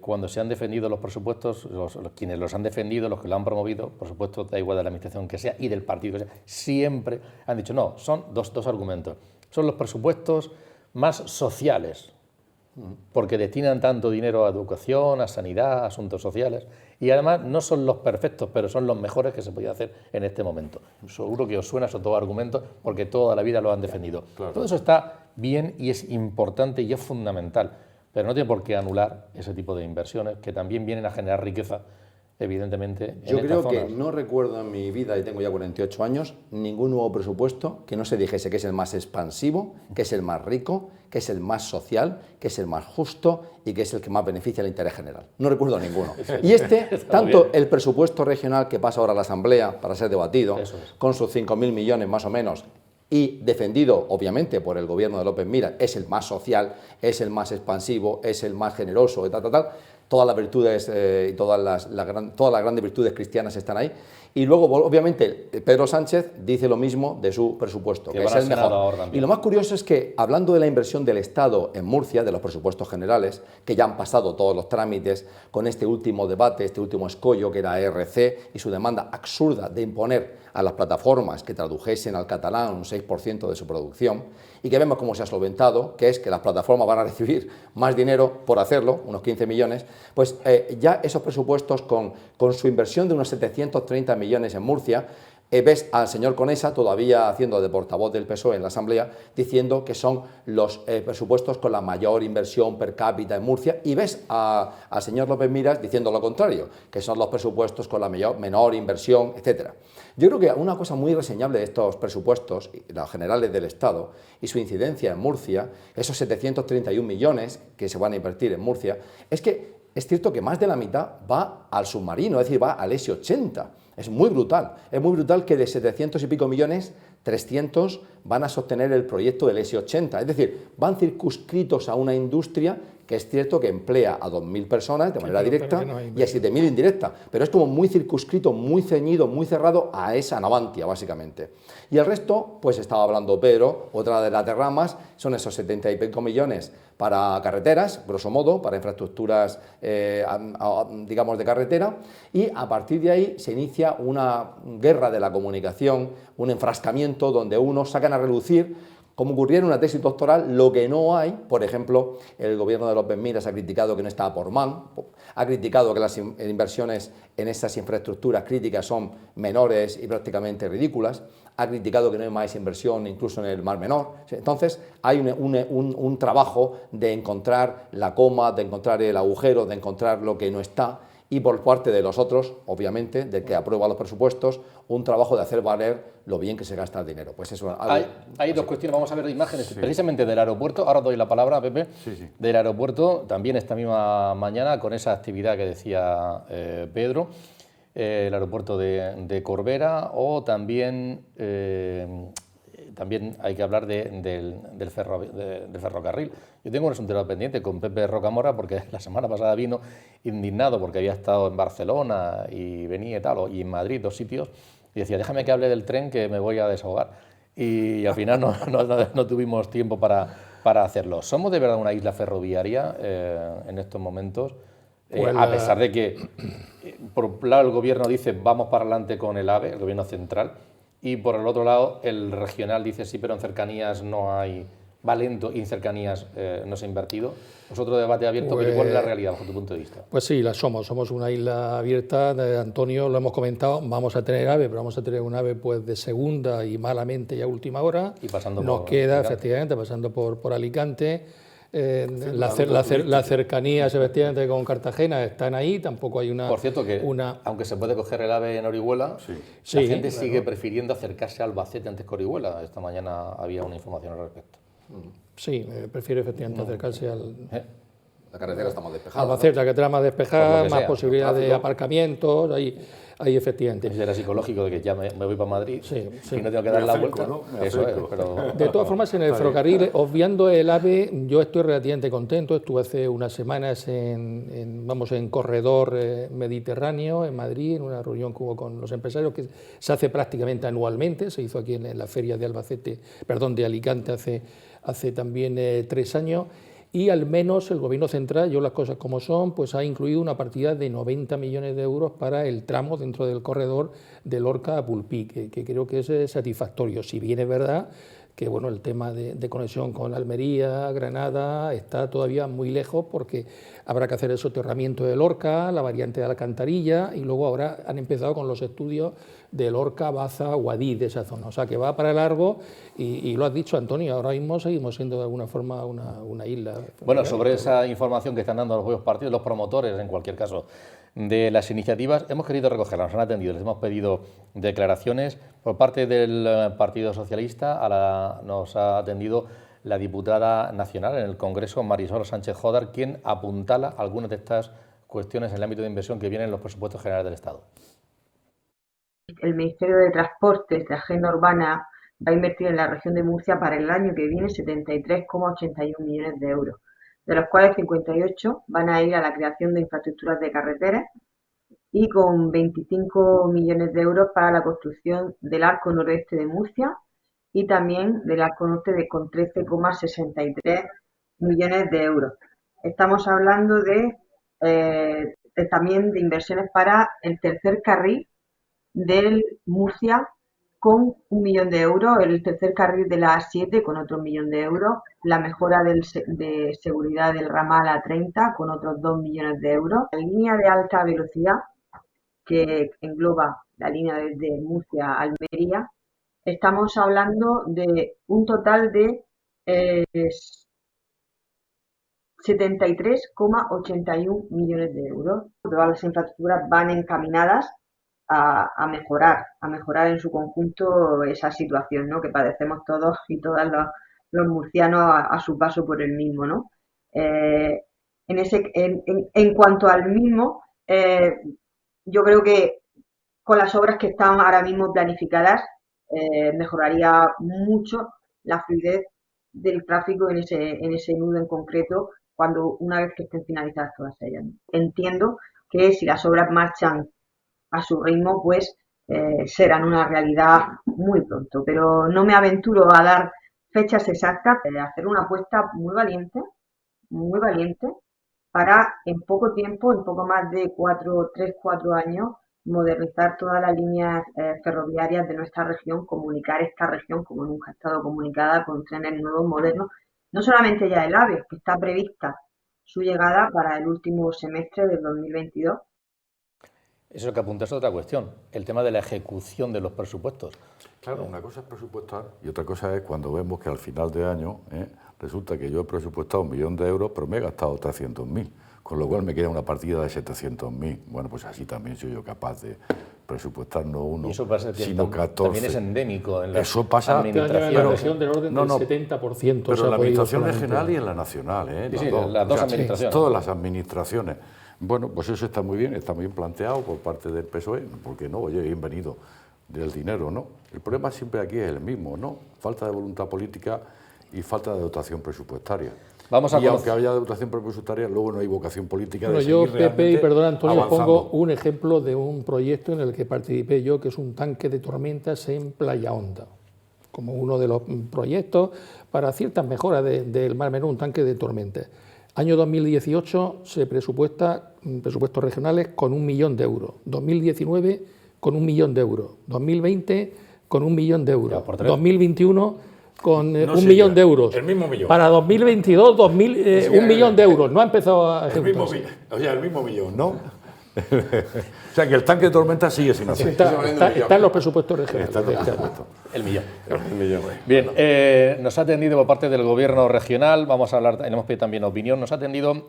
cuando se han defendido los presupuestos, quienes los han defendido, los que lo han promovido, por supuesto, da igual de la administración que sea y del partido que sea, siempre han dicho, no, son dos argumentos. Son los presupuestos más sociales, porque destinan tanto dinero a educación, a sanidad, a asuntos sociales, y además no son los perfectos, pero son los mejores que se podía hacer en este momento. Seguro que os suena esos dos argumentos, porque toda la vida lo han defendido. Claro. Todo eso está bien y es importante y es fundamental, pero no tiene por qué anular ese tipo de inversiones que también vienen a generar riqueza, evidentemente. Yo creo que no recuerdo en mi vida, y tengo ya 48 años, ningún nuevo presupuesto que no se dijese que es el más expansivo, que es el más rico, que es el más social, que es el más justo y que es el que más beneficia al interés general. No recuerdo ninguno. Y tanto el presupuesto regional que pasa ahora a la Asamblea para ser debatido, con sus 5.000 millones más o menos, y defendido, obviamente, por el gobierno de López Miras, es el más social, es el más expansivo, es el más generoso, y todas las virtudes y todas las grandes virtudes cristianas están ahí. Y luego, obviamente, Pedro Sánchez dice lo mismo de su presupuesto, que es el mejor. Y lo más curioso es que, hablando de la inversión del Estado en Murcia, de los presupuestos generales, que ya han pasado todos los trámites con este último debate, este último escollo, que era ERC, y su demanda absurda de imponer a las plataformas que tradujesen al catalán un 6% de su producción, y que vemos cómo se ha solventado, que es que las plataformas van a recibir más dinero por hacerlo, unos 15 millones, pues ya esos presupuestos con su inversión de unos 730 millones en Murcia, ves al señor Conesa todavía haciendo de portavoz del PSOE en la Asamblea, diciendo que son los presupuestos con la mayor inversión per cápita en Murcia, y ves al señor López Miras diciendo lo contrario, que son los presupuestos con la menor inversión, etc. Yo creo que una cosa muy reseñable de estos presupuestos, los generales del Estado, y su incidencia en Murcia, esos 731 millones que se van a invertir en Murcia, es que es cierto que más de la mitad va al submarino, es decir, va al S-80. Es muy brutal que de 700 y pico millones, 300 van a sostener el proyecto del S-80, es decir, van circunscritos a una industria que es cierto que emplea a 2.000 personas de manera directa y a 7.000 indirecta, pero es como muy circunscrito, muy ceñido, muy cerrado a esa Navantia, básicamente. Y el resto, pues estaba hablando Pedro, otra de las derramas, son esos 70 y pico millones para carreteras, grosso modo, para infraestructuras, digamos, de carretera, y a partir de ahí se inicia una guerra de la comunicación, un enfrascamiento donde unos sacan a relucir, como ocurría en una tesis doctoral, lo que no hay. Por ejemplo, el gobierno de López Miras ha criticado que no estaba por MAN, ha criticado que las inversiones en estas infraestructuras críticas son menores y prácticamente ridículas, ha criticado que no hay más inversión incluso en el Mar Menor. Entonces hay un trabajo de encontrar la coma, de encontrar el agujero, de encontrar lo que no está, y por parte de los otros, obviamente, del que aprueba los presupuestos, un trabajo de hacer valer lo bien que se gasta el dinero. Pues eso, hay dos cuestiones, vamos a ver imágenes, precisamente del aeropuerto. Ahora doy la palabra a Pepe. Del aeropuerto, también esta misma mañana, con esa actividad que decía Pedro, el aeropuerto de Corbera, o también hay que hablar del ferrocarril. Yo tengo un asunto pendiente con Pepe Rocamora, porque la semana pasada vino indignado porque había estado en Barcelona y venía y tal, y en Madrid, 2 sitios, y decía, déjame que hable del tren que me voy a desahogar. Y al final no tuvimos tiempo para hacerlo. ¿Somos de verdad una isla ferroviaria en estos momentos? A pesar de que, por un lado, el gobierno dice, vamos para adelante con el AVE, el gobierno central, y por el otro lado, el regional dice, sí, pero en cercanías no hay va lento y en cercanías no se ha invertido. Es otro debate abierto, pero ¿cuál es la realidad bajo tu punto de vista? Pues sí, somos una isla abierta, Antonio, lo hemos comentado, vamos a tener AVE, pero vamos a tener un AVE pues de segunda y malamente y a última hora. Y pasando nos por queda, Alicante. Efectivamente, pasando por Alicante. Las cercanías, efectivamente, con Cartagena están ahí, tampoco hay una... Por cierto, que aunque se puede coger el AVE en Orihuela, la gente sigue prefiriendo acercarse a Albacete antes que Orihuela. Esta mañana había una información al respecto. Sí, prefiere efectivamente acercarse al... La carretera está más despejada. Albacete, la carretera más despejada, más sea, posibilidad de aparcamientos, ahí efectivamente. Era psicológico de que ya me voy para Madrid Sí. y no tengo que dar la vuelta. ¿no? Eso es, pero... De todas formas, en el ferrocarril, obviando el AVE, yo estoy relativamente contento. Estuve hace unas semanas en corredor mediterráneo en Madrid, en una reunión que hubo con los empresarios que se hace prácticamente anualmente. Se hizo aquí en la feria de de Alicante hace también 3 años. Y al menos el Gobierno central, yo las cosas como son, pues ha incluido una partida de 90 millones de euros para el tramo dentro del corredor de Lorca a Pulpí, que creo que es satisfactorio. Si bien es verdad que bueno, el tema de conexión con Almería, Granada, está todavía muy lejos porque habrá que hacer el soterramiento de Lorca, la variante de Alcantarilla, y luego ahora han empezado con los estudios de Lorca, Baza, Guadix, de esa zona. O sea que va para largo y lo has dicho, Antonio, ahora mismo seguimos siendo de alguna forma una isla. Bueno, sobre esa información que están dando los propios partidos, los promotores, en cualquier caso, de las iniciativas, hemos querido recogerlas, nos han atendido, les hemos pedido declaraciones por parte del Partido Socialista, nos ha atendido la diputada nacional en el Congreso, Marisol Sánchez Jodar, quien apuntala algunas de estas cuestiones en el ámbito de inversión que vienen en los presupuestos generales del Estado. El Ministerio de Transportes de Agenda Urbana va a invertir en la región de Murcia para el año que viene 73,81 millones de euros, de los cuales 58 van a ir a la creación de infraestructuras de carreteras y con 25 millones de euros para la construcción del arco noroeste de Murcia y también del arco norte con 13,63 millones de euros. Estamos hablando también de inversiones para el tercer carril del Murcia con 1 millón de euros, el tercer carril de la A7 con otro 1 millón de euros, la mejora de seguridad del ramal A30 con otros 2 millones de euros, la línea de alta velocidad que engloba la línea desde Murcia a Almería. Estamos hablando de un total de 73,81 millones de euros. Todas las infraestructuras van encaminadas a mejorar en su conjunto esa situación, ¿no?, que padecemos todos y todas los murcianos a su paso por el mismo, ¿no? En cuanto al mismo, yo creo que con las obras que están ahora mismo planificadas mejoraría mucho la fluidez del tráfico en ese nudo en concreto una vez que estén finalizadas todas ellas, ¿no? Entiendo que si las obras marchan a su ritmo, pues serán una realidad muy pronto, pero no me aventuro a dar fechas exactas, hacer una apuesta muy valiente, para en poco tiempo, en poco más de 3-4 años, modernizar todas las líneas ferroviarias de nuestra región, comunicar esta región como nunca ha estado comunicada con trenes nuevos, modernos, no solamente ya el AVE, que está prevista su llegada para el último semestre del 2022. Eso que apunta es otra cuestión, el tema de la ejecución de los presupuestos. Claro, una cosa es presupuestar y otra cosa es cuando vemos que al final de año resulta que yo he presupuestado 1 millón de euros, pero me he gastado 300.000, con lo cual me queda una partida de 700.000. Bueno, pues así también soy yo capaz de presupuestar no uno, sino 14. También es endémico en la administración del orden del 70%. Pero en la administración regional y en la nacional, Sí, las dos administraciones. Todas las administraciones. Bueno, pues eso está muy bien planteado por parte del PSOE, porque no, oye, bienvenido del dinero, ¿no? El problema siempre aquí es el mismo, ¿no? Falta de voluntad política y falta de dotación presupuestaria. Aunque haya dotación presupuestaria, luego no hay vocación política. Bueno, yo, Pepe, y perdona, Antonio, pongo un ejemplo de un proyecto en el que participé yo, que es un tanque de tormentas en Playa Honda, como uno de los proyectos para ciertas mejoras del Mar Menor, un tanque de tormentas. Año 2018 se presupuesta presupuestos regionales con 1 millón de euros, 2019 con 1 millón de euros, 2020 con 1 millón de euros, 2021 con No 1 sé, millón de euros. el mismo millón. Para 2022, 1 millón de euros. No ha empezado a El mismo ejecutarse. millón, o sea, el mismo millón, ¿no? O sea, que el tanque de tormenta sigue sin hacer. Está en los presupuestos regionales. Está en los presupuestos. El millón. El millón. Bien, nos ha atendido por parte del Gobierno regional, vamos a hablar, le hemos pedido también opinión, nos ha atendido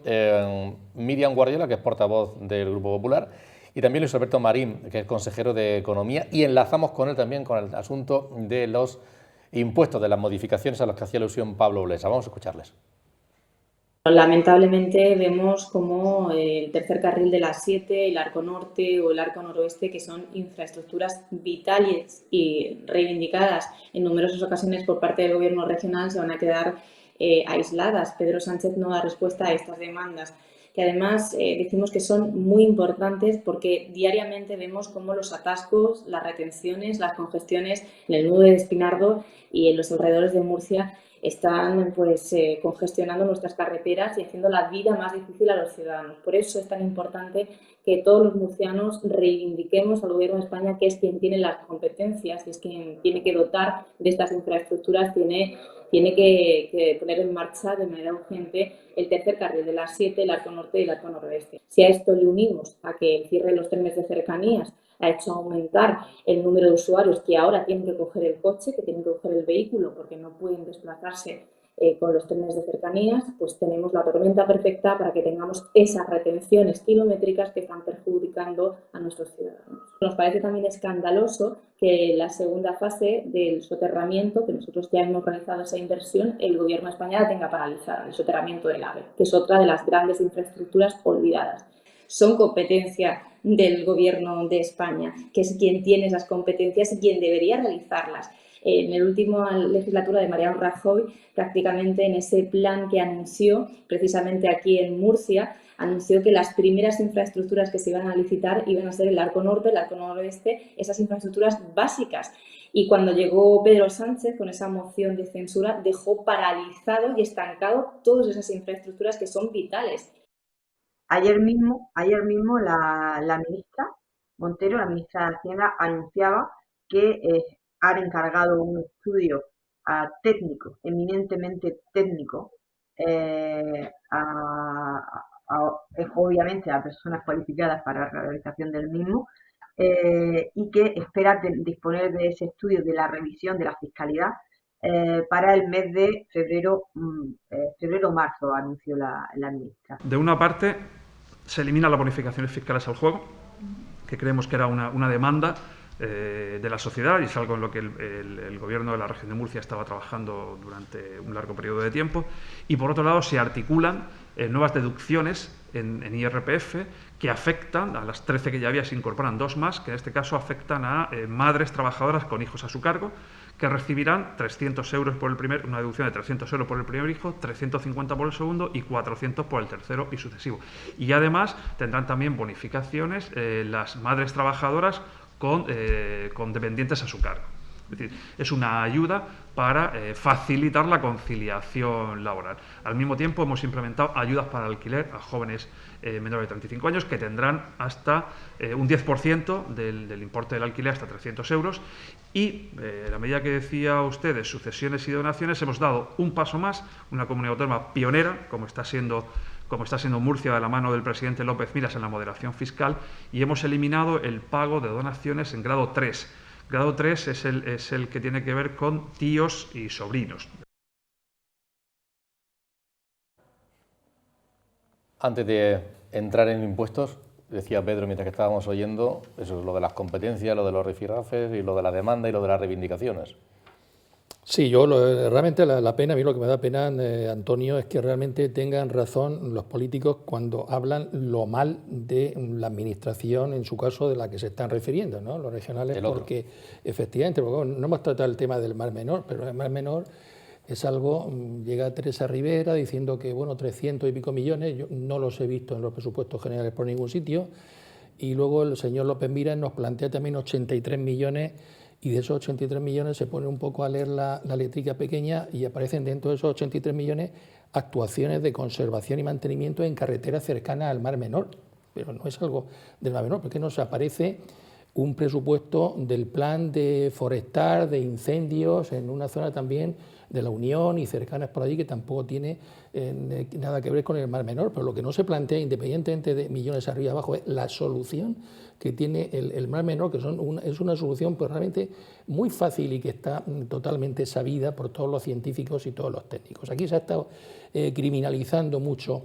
Miriam Guardiola, que es portavoz del Grupo Popular, y también Luis Alberto Marín, que es consejero de Economía, y enlazamos con él también con el asunto de los impuestos, de las modificaciones a las que hacía alusión Pablo Blesa. Vamos a escucharles. Lamentablemente vemos como el tercer carril de la 7, el arco norte o el arco noroeste, que son infraestructuras vitales y reivindicadas en numerosas ocasiones por parte del Gobierno regional, se van a quedar aisladas. Pedro Sánchez no da respuesta a estas demandas, que además decimos que son muy importantes porque diariamente vemos cómo los atascos, las retenciones, las congestiones en el nudo de Espinardo y en los alrededores de Murcia están congestionando nuestras carreteras y haciendo la vida más difícil a los ciudadanos. Por eso es tan importante que todos los murcianos reivindiquemos al Gobierno de España, que es quien tiene las competencias y es quien tiene que dotar de estas infraestructuras, tiene que poner en marcha de manera urgente el tercer carril de la 7, el arco norte y el arco noroeste. Si a esto le unimos a que el cierre de los trenes de cercanías ha hecho aumentar el número de usuarios que ahora tienen que coger el coche, que tienen que coger el vehículo porque no pueden desplazarse con los trenes de cercanías, pues tenemos la tormenta perfecta para que tengamos esas retenciones kilométricas que están perjudicando a nuestros ciudadanos. Nos parece también escandaloso que la segunda fase del soterramiento, que nosotros ya hemos realizado esa inversión, el Gobierno de España la tenga paralizada, el soterramiento del AVE, que es otra de las grandes infraestructuras olvidadas. Son competencia del Gobierno de España, que es quien tiene esas competencias y quien debería realizarlas. En la última legislatura de Mariano Rajoy, prácticamente en ese plan que anunció, precisamente aquí en Murcia, anunció que las primeras infraestructuras que se iban a licitar iban a ser el arco norte, el arco noroeste, esas infraestructuras básicas. Y cuando llegó Pedro Sánchez con esa moción de censura, dejó paralizado y estancado todas esas infraestructuras que son vitales. Ayer mismo la ministra Montero, la ministra de Hacienda, anunciaba que han encargado un estudio técnico, eminentemente técnico, obviamente a personas cualificadas para la realización del mismo, y que espera disponer de ese estudio de la revisión de la fiscalidad para el mes de febrero-marzo, anunció la ministra. De una parte, se eliminan las bonificaciones fiscales al juego, que creemos que era una demanda de la sociedad y es algo en lo que el Gobierno de la región de Murcia estaba trabajando durante un largo periodo de tiempo. Y por otro lado, se articulan nuevas deducciones en IRPF que afectan a las 13 que ya había, se incorporan 2 más, que en este caso afectan a madres trabajadoras con hijos a su cargo, que recibirán 300 euros por el primer, una deducción de 300 euros por el primer hijo, 350 por el segundo y 400 por el tercero y sucesivo. Y además tendrán también bonificaciones las madres trabajadoras con dependientes a su cargo. Es decir, es una ayuda para facilitar la conciliación laboral. Al mismo tiempo hemos implementado ayudas para alquiler a jóvenes menores de 35 años que tendrán hasta un 10% del importe del alquiler, hasta 300 euros. Y la medida que decía usted de sucesiones y donaciones, hemos dado un paso más, una comunidad autónoma pionera, como está siendo Murcia de la mano del presidente López Miras en la moderación fiscal, y hemos eliminado el pago de donaciones en grado 3. Grado 3 es el que tiene que ver con tíos y sobrinos. Antes de entrar en impuestos, decía Pedro mientras que estábamos oyendo, eso es lo de las competencias, lo de los rifirrafes y lo de la demanda y lo de las reivindicaciones. Sí, realmente la pena, a mí lo que me da pena, Antonio, es que realmente tengan razón los políticos cuando hablan lo mal de la administración, en su caso, de la que se están refiriendo, ¿no? Los regionales, porque efectivamente, porque no hemos tratado el tema del Mar Menor, pero el Mar Menor es algo, llega Teresa Rivera diciendo que, bueno, 300 y pico millones, yo no los he visto en los presupuestos generales por ningún sitio, y luego el señor López Miras nos plantea también 83 millones, y de esos 83 millones se pone un poco a leer la letrica pequeña y aparecen dentro de esos 83 millones actuaciones de conservación y mantenimiento en carreteras cercanas al Mar Menor, pero no es algo del Mar Menor, porque nos aparece un presupuesto del plan de forestal, de incendios, en una zona también de la Unión y cercanas por allí, que tampoco tiene nada que ver con el Mar Menor, pero lo que no se plantea, independientemente de millones arriba y abajo, es la solución que tiene el Mar Menor, que es una solución pues, realmente muy fácil y que está totalmente sabida por todos los científicos y todos los técnicos. Aquí se ha estado criminalizando mucho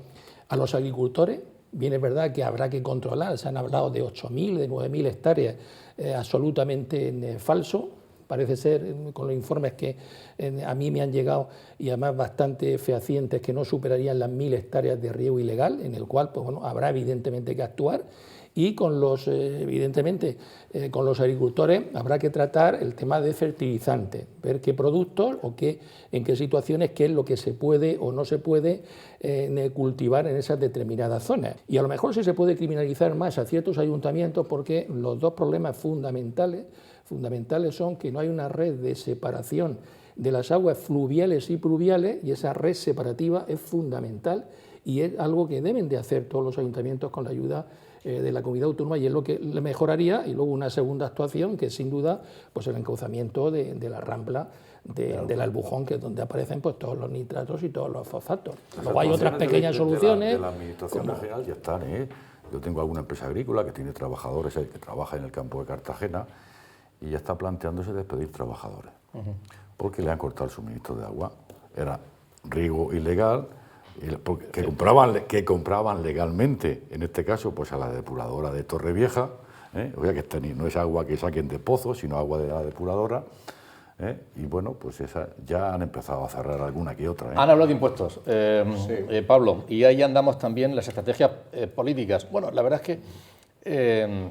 a los agricultores. Bien, es verdad que habrá que controlar, se han hablado de 8.000, de 9.000 hectáreas, absolutamente falso. Parece ser, con los informes que a mí me han llegado, y además bastante fehacientes, que no superarían las 1.000 hectáreas de riego ilegal, en el cual pues, bueno, habrá evidentemente que actuar. Y con los, evidentemente, con los agricultores habrá que tratar el tema de fertilizantes, ver qué productos o en qué situaciones, qué es lo que se puede o no se puede cultivar en esas determinadas zonas. Y a lo mejor sí se puede criminalizar más a ciertos ayuntamientos, porque los dos problemas fundamentales son que no hay una red de separación de las aguas fluviales y pluviales, y esa red separativa es fundamental y es algo que deben de hacer todos los ayuntamientos con la ayuda de la comunidad autónoma, y es lo que le mejoraría. Y luego una segunda actuación, que es sin duda pues el encauzamiento de la rambla del Albujón, que es donde aparecen pues todos los nitratos y todos los fosfatos. Luego hay otras pequeñas soluciones. De la administración regional ya están, ¿eh? Yo tengo alguna empresa agrícola que tiene trabajadores que trabaja en el campo de Cartagena y ya está planteándose despedir trabajadores, porque le han cortado el suministro de agua. Era riego ilegal, que compraban legalmente, en este caso pues a la depuradora de Torrevieja, o sea que no es agua que saquen de pozos, sino agua de la depuradora, y bueno, pues esa ya han empezado a cerrar alguna que otra. Han hablado de impuestos, sí. Pablo, y ahí andamos también las estrategias políticas. Bueno, la verdad es que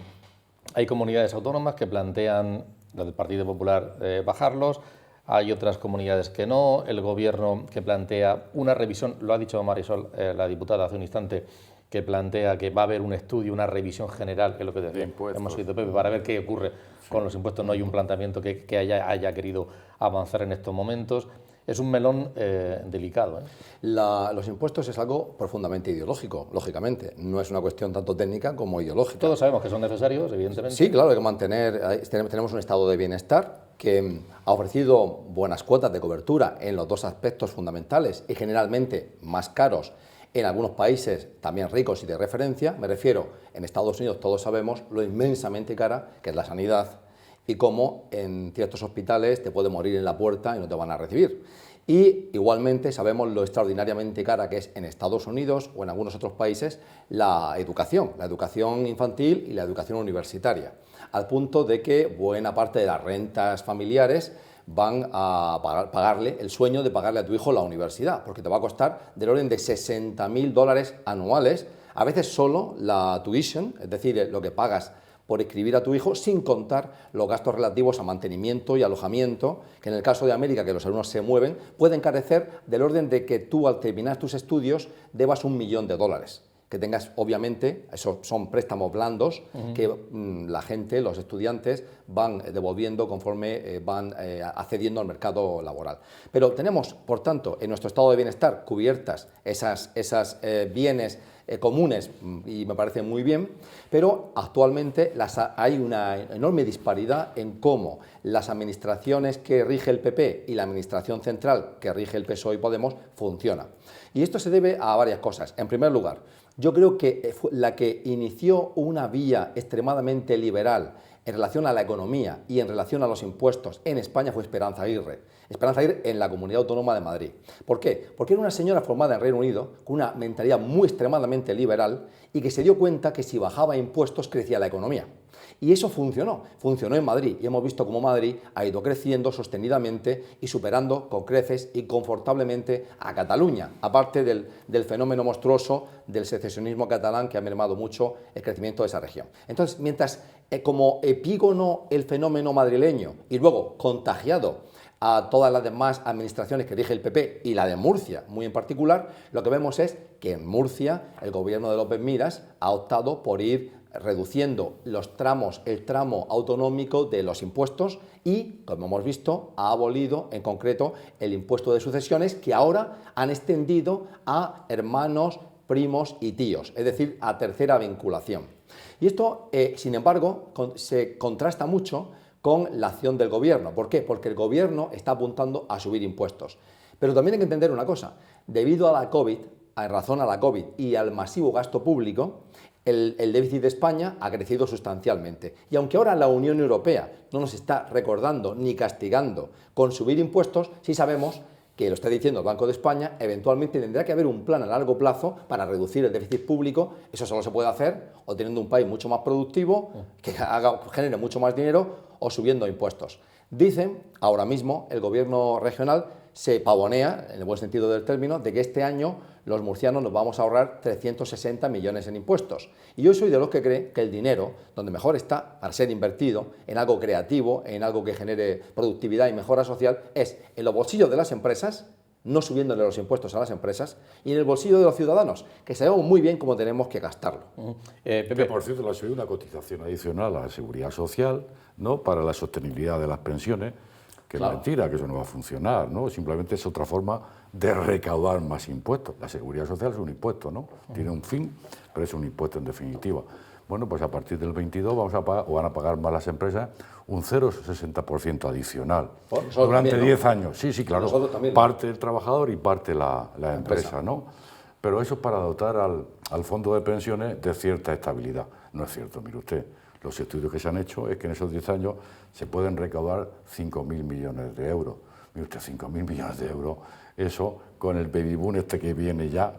hay comunidades autónomas que plantean, las del Partido Popular, bajarlos. Hay otras comunidades que no, el Gobierno que plantea una revisión, lo ha dicho Marisol, la diputada, hace un instante, que plantea que va a haber un estudio, una revisión general, que es lo que hemos oído, Pepe, para ver qué ocurre con los impuestos. No hay un planteamiento que haya querido avanzar en estos momentos. Es un melón delicado. Los impuestos es algo profundamente ideológico, lógicamente. No es una cuestión tanto técnica como ideológica. Todos sabemos que son necesarios, evidentemente. Sí, claro, hay que mantener. Tenemos un estado de bienestar que ha ofrecido buenas cuotas de cobertura en los dos aspectos fundamentales y generalmente más caros en algunos países también ricos y de referencia. Me refiero, en Estados Unidos todos sabemos lo inmensamente cara que es la sanidad y cómo en ciertos hospitales te puede morir en la puerta y no te van a recibir. Y igualmente sabemos lo extraordinariamente cara que es en Estados Unidos o en algunos otros países la educación infantil y la educación universitaria, al punto de que buena parte de las rentas familiares van a pagarle el sueño de pagarle a tu hijo la universidad, porque te va a costar del orden de $60.000 anuales, a veces solo la tuition, es decir, lo que pagas por inscribir a tu hijo, sin contar los gastos relativos a mantenimiento y alojamiento, que en el caso de América, que los alumnos se mueven, pueden encarecer del orden de que tú al terminar tus estudios debas $1 millón, que tengas, obviamente, esos son préstamos blandos que la gente, los estudiantes, van devolviendo conforme van accediendo al mercado laboral. Pero tenemos, por tanto, en nuestro estado de bienestar cubiertas esas bienes comunes, y me parece muy bien, pero actualmente hay una enorme disparidad en cómo las administraciones que rige el PP y la administración central que rige el PSOE y Podemos funcionan. Y esto se debe a varias cosas. En primer lugar, yo creo que la que inició una vía extremadamente liberal en relación a la economía y en relación a los impuestos en España fue Esperanza Aguirre. Esperanza Aguirre en la Comunidad Autónoma de Madrid. ¿Por qué? Porque era una señora formada en Reino Unido con una mentalidad muy extremadamente liberal y que se dio cuenta que si bajaba impuestos crecía la economía. Y eso funcionó en Madrid, y hemos visto cómo Madrid ha ido creciendo sostenidamente y superando con creces y confortablemente a Cataluña, aparte del fenómeno monstruoso del secesionismo catalán que ha mermado mucho el crecimiento de esa región. Entonces, mientras como epígono el fenómeno madrileño y luego contagiado a todas las demás administraciones que rige el PP y la de Murcia muy en particular, lo que vemos es que en Murcia el gobierno de López Miras ha optado por ir reduciendo el tramo autonómico de los impuestos y, como hemos visto, ha abolido en concreto el impuesto de sucesiones, que ahora han extendido a hermanos, primos y tíos, es decir, a tercera vinculación. Y esto, sin embargo, se contrasta mucho con la acción del Gobierno. ¿Por qué? Porque el Gobierno está apuntando a subir impuestos. Pero también hay que entender una cosa. Debido a la COVID, en razón a la COVID y al masivo gasto público, el déficit de España ha crecido sustancialmente. Y aunque ahora la Unión Europea no nos está recordando ni castigando con subir impuestos, sí sabemos que, lo está diciendo el Banco de España, eventualmente tendrá que haber un plan a largo plazo para reducir el déficit público. Eso solo se puede hacer o teniendo un país mucho más productivo, que genere mucho más dinero, o subiendo impuestos. Dicen, ahora mismo, el Gobierno regional se pavonea, en el buen sentido del término, de que este año los murcianos nos vamos a ahorrar 360 millones en impuestos. Y yo soy de los que cree que el dinero, donde mejor está para ser invertido, en algo creativo, en algo que genere productividad y mejora social, es en los bolsillos de las empresas, no subiéndole los impuestos a las empresas, y en el bolsillo de los ciudadanos, que sabemos muy bien cómo tenemos que gastarlo. Pepe, por cierto, le ha subido una cotización adicional a la Seguridad Social, ¿no?, para la sostenibilidad de las pensiones, que claro, es mentira, que eso no va a funcionar, ¿no? Simplemente es otra forma de recaudar más impuestos. La Seguridad Social es un impuesto, ¿no? Tiene un fin, pero es un impuesto en definitiva. Bueno, pues a partir del 22 vamos a pagar, o van a pagar más las empresas, un 0,60% adicional durante también, ¿no? 10 años. Sí, sí, claro. También, parte el trabajador y parte la empresa, ¿no? Pero eso es para dotar al fondo de pensiones de cierta estabilidad. No es cierto, mire usted. Los estudios que se han hecho es que en esos 10 años se pueden recaudar 5.000 millones de euros. Mire usted, 5.000 millones de euros, eso con el baby boom este que viene ya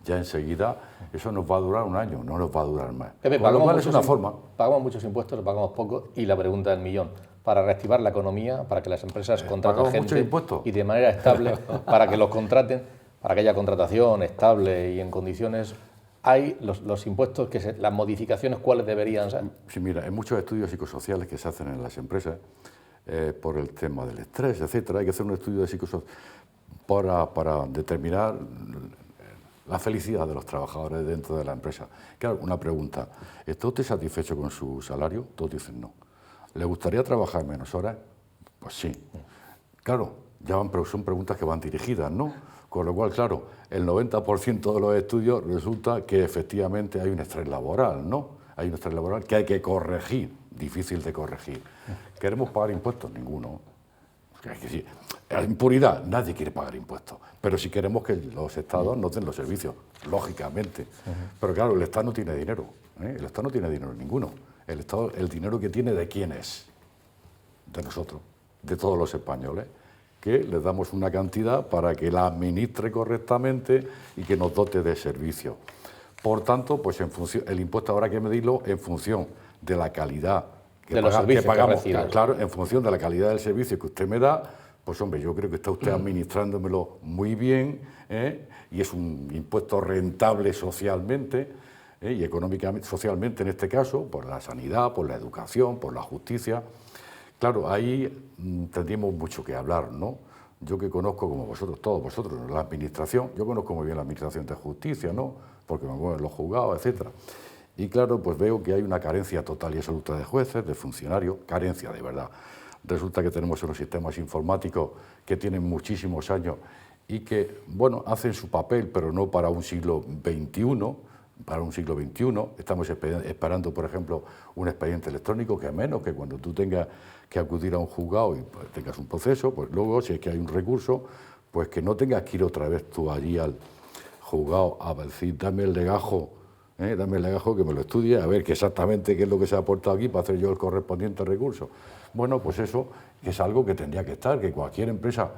enseguida, eso nos va a durar un año, no nos va a durar más. Pepe, con lo cual es una forma. Pagamos muchos impuestos, pagamos poco, y la pregunta del millón: para reactivar la economía, para que las empresas contraten gente y de manera estable, para que los contraten, para que haya contratación estable y en condiciones. Hay los impuestos, las modificaciones, ¿cuáles deberían ser? Sí, mira, en muchos estudios psicosociales que se hacen en las empresas, por el tema del estrés, etcétera, hay que hacer un estudio de psicosocial para determinar la felicidad de los trabajadores dentro de la empresa. Claro, una pregunta: ¿está usted satisfecho con su salario? Todos dicen no. ¿Le gustaría trabajar menos horas? Pues sí. Claro, son preguntas que van dirigidas, ¿no? Con lo cual, claro, el 90% de los estudios resulta que efectivamente hay un estrés laboral, ¿no? Hay un estrés laboral que hay que corregir, difícil de corregir. ¿Queremos pagar impuestos? Ninguno. Es que sí, en puridad, nadie quiere pagar impuestos, pero si queremos que los estados nos den los servicios, lógicamente. Pero claro, el Estado no tiene dinero, ¿eh? El Estado no tiene dinero ninguno. El Estado, el dinero que tiene, ¿de quién es? De nosotros, de todos los españoles, que les damos una cantidad para que la administre correctamente y que nos dote de servicio. Por tanto, pues el impuesto habrá que medirlo en función de la calidad que pagamos, claro, en función de la calidad del servicio que usted me da. Pues hombre, yo creo que está usted administrándomelo muy bien, y es un impuesto rentable socialmente, y económicamente, socialmente en este caso, por la sanidad, por la educación, por la justicia. Claro, ahí tendríamos mucho que hablar, ¿no? Yo que conozco, como vosotros, todos vosotros, la administración, yo conozco muy bien la administración de justicia, ¿no? Porque me mueven los juzgados, etcétera. Y claro, pues veo que hay una carencia total y absoluta de jueces, de funcionarios, carencia de verdad. Resulta que tenemos unos sistemas informáticos que tienen muchísimos años y que, bueno, hacen su papel, pero no para un siglo XXI, para un siglo XXI. Estamos esperando, por ejemplo, un expediente electrónico, que es menos que cuando tú tengas que acudir a un juzgado y pues, tengas un proceso, pues luego, si es que hay un recurso, pues que no tengas que ir otra vez tú allí al juzgado a decir, dame el legajo que me lo estudie, a ver exactamente qué es lo que se ha aportado aquí para hacer yo el correspondiente recurso. Bueno, pues eso es algo que tendría que estar, que cualquier empresa,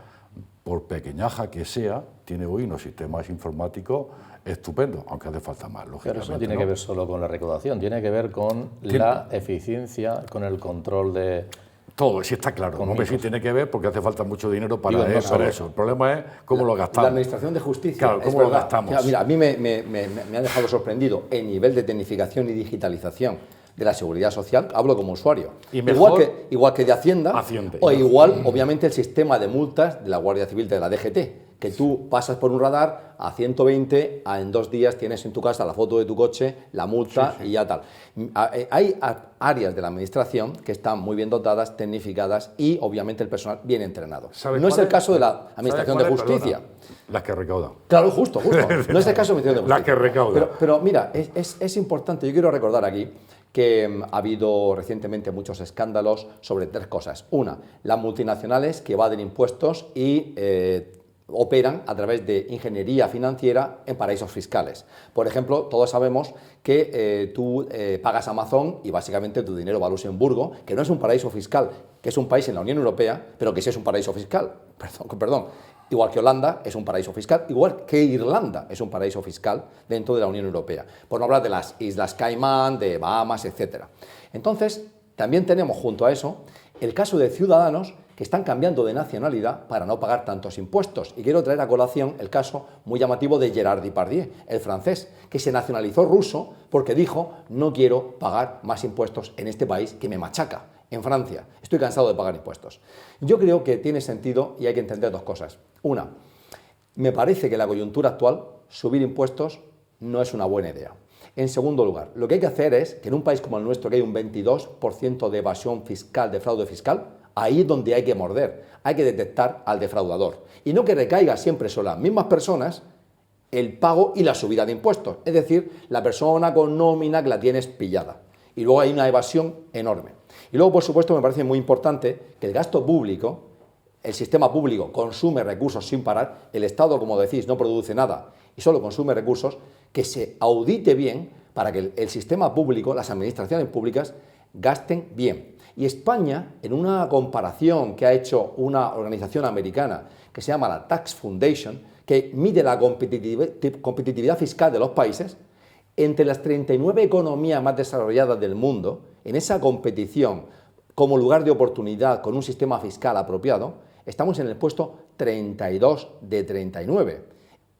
por pequeñaja que sea, tiene hoy unos sistemas informáticos estupendos, aunque hace falta más, lógicamente. Pero eso no tiene que ver solo con la recaudación, tiene que ver con la eficiencia, con el control de... Todo, sí está claro. Hombre, sí tiene que ver porque hace falta mucho dinero para eso. El problema es cómo lo gastamos. La administración de justicia. Claro, cómo lo gastamos. Mira, a mí me ha dejado sorprendido el nivel de tecnificación y digitalización de la Seguridad Social. Hablo como usuario. Y mejor, igual que de Hacienda. O igual, obviamente, el sistema de multas de la Guardia Civil de la DGT, que tú pasas por un radar a 120, en 2 días tienes en tu casa la foto de tu coche, la multa y ya tal. Hay áreas de la administración que están muy bien dotadas, tecnificadas y obviamente el personal bien entrenado. No es el caso de la administración de justicia. Las que recaudan. Claro, justo. No es el caso de la administración de justicia. Las que recaudan. Pero mira, es importante, yo quiero recordar aquí que ha habido recientemente muchos escándalos sobre 3 cosas. Una, las multinacionales que evaden impuestos y operan a través de ingeniería financiera en paraísos fiscales. Por ejemplo, todos sabemos que tú pagas Amazon y básicamente tu dinero va a Luxemburgo, que no es un paraíso fiscal, que es un país en la Unión Europea, pero que sí es un paraíso fiscal. Perdón. Igual que Holanda es un paraíso fiscal, igual que Irlanda es un paraíso fiscal dentro de la Unión Europea. Por no hablar de las Islas Caimán, de Bahamas, etc. Entonces, también tenemos junto a eso el caso de ciudadanos que están cambiando de nacionalidad para no pagar tantos impuestos. Y quiero traer a colación el caso muy llamativo de Gerard Depardieu, el francés, que se nacionalizó ruso porque dijo: no quiero pagar más impuestos en este país que me machaca. En Francia, estoy cansado de pagar impuestos. Yo creo que tiene sentido y hay que entender 2 cosas. Una, me parece que en la coyuntura actual subir impuestos no es una buena idea. En segundo lugar, lo que hay que hacer es que en un país como el nuestro, que hay un 22% de evasión fiscal, de fraude fiscal, ahí es donde hay que morder, hay que detectar al defraudador. Y no que recaiga siempre sobre las mismas personas el pago y la subida de impuestos. Es decir, la persona con nómina que la tienes pillada. Y luego hay una evasión enorme. Y luego, por supuesto, me parece muy importante que el gasto público, el sistema público consume recursos sin parar, el Estado, como decís, no produce nada y solo consume recursos, que se audite bien para que el sistema público, las administraciones públicas, gasten bien. Y España, en una comparación que ha hecho una organización americana que se llama la Tax Foundation, que mide la competitividad fiscal de los países, entre las 39 economías más desarrolladas del mundo, en esa competición como lugar de oportunidad con un sistema fiscal apropiado, estamos en el puesto 32 de 39.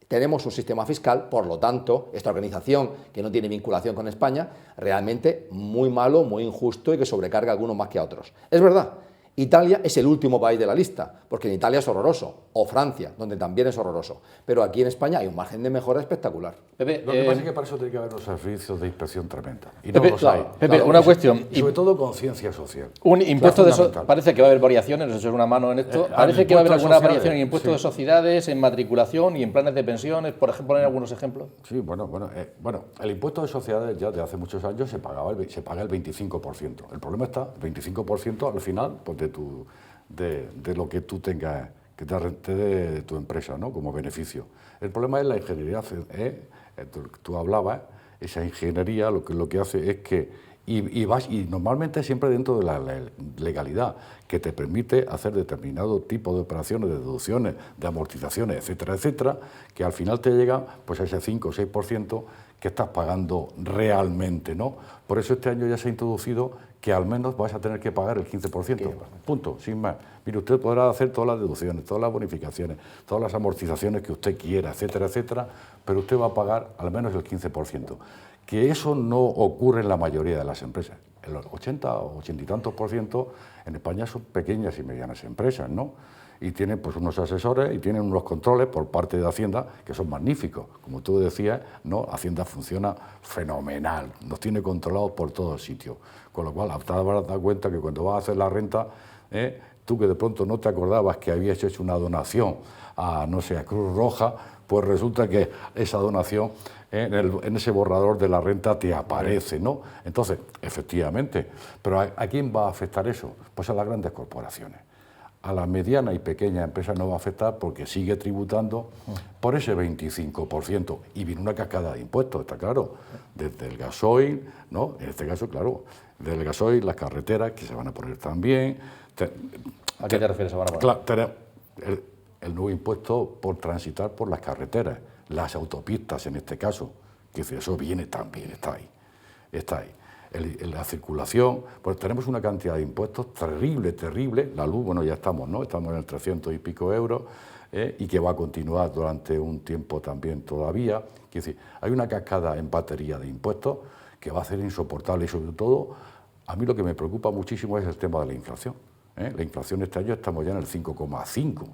Tenemos un sistema fiscal, por lo tanto, esta organización que no tiene vinculación con España, realmente muy malo, muy injusto y que sobrecarga a algunos más que a otros. Es verdad, Italia es el último país de la lista, porque en Italia es horroroso, o Francia, donde también es horroroso. Pero aquí en España hay un margen de mejora espectacular. Pepe, lo que pasa es que para eso tiene que haber unos servicios de inspección tremenda. Y no los hay. Pepe, una cuestión. Y sobre todo conciencia social. Un impuesto parece que va a haber variaciones, nos echas una mano en esto. Parece que va a haber alguna variación en impuestos de sociedades, en matriculación y en planes de pensiones, por ejemplo, poner algunos ejemplos. Sí, bueno, el impuesto de sociedades ya de hace muchos años se paga el 25%. El problema está, el 25% al final, pues de lo que tú tengas, que te dé tu empresa, ¿no?, como beneficio. El problema es la ingeniería, tú hablabas, esa ingeniería lo que hace es que, y normalmente siempre dentro de la legalidad, que te permite hacer determinado tipo de operaciones, de deducciones, de amortizaciones, etcétera, etcétera, que al final te llega pues a ese 5 o 6% que estás pagando realmente, ¿no? Por eso este año ya se ha introducido que al menos vas a tener que pagar el 15%, punto, sin más. Mire, usted podrá hacer todas las deducciones, todas las bonificaciones, todas las amortizaciones que usted quiera, etcétera, etcétera, pero usted va a pagar al menos el 15%. Que eso no ocurre en la mayoría de las empresas. El 80 o 80 y tantos % en España son pequeñas y medianas empresas, ¿no? Y tienen pues unos asesores y tienen unos controles por parte de Hacienda que son magníficos. Como tú decías, ¿no?, Hacienda funciona fenomenal, nos tiene controlados por todos sitios. Con lo cual, te habrás dado cuenta que cuando vas a hacer la renta, tú que de pronto no te acordabas que habías hecho una donación a, no sé, a Cruz Roja, pues resulta que esa donación en ese borrador de la renta te aparece, ¿no? Entonces, efectivamente, pero ¿a quién va a afectar eso? Pues a las grandes corporaciones. A la mediana y pequeña empresa no va a afectar porque sigue tributando por ese 25%. Y viene una cascada de impuestos, está claro, desde el gasoil, ¿no? En este caso, claro, del gasoil, las carreteras, que se van a poner también. ¿A qué te refieres? Se van a poner? Claro, el nuevo impuesto por transitar por las carreteras, las autopistas en este caso, que eso viene también, está ahí. La circulación, pues tenemos una cantidad de impuestos terrible, la luz, bueno, ya estamos, ¿no? Estamos en el 300 y pico euros, y que va a continuar durante un tiempo también todavía. Quiero decir, hay una cascada en batería de impuestos que va a ser insoportable y sobre todo, a mí lo que me preocupa muchísimo es el tema de la inflación. La inflación este año estamos ya en el 5,5.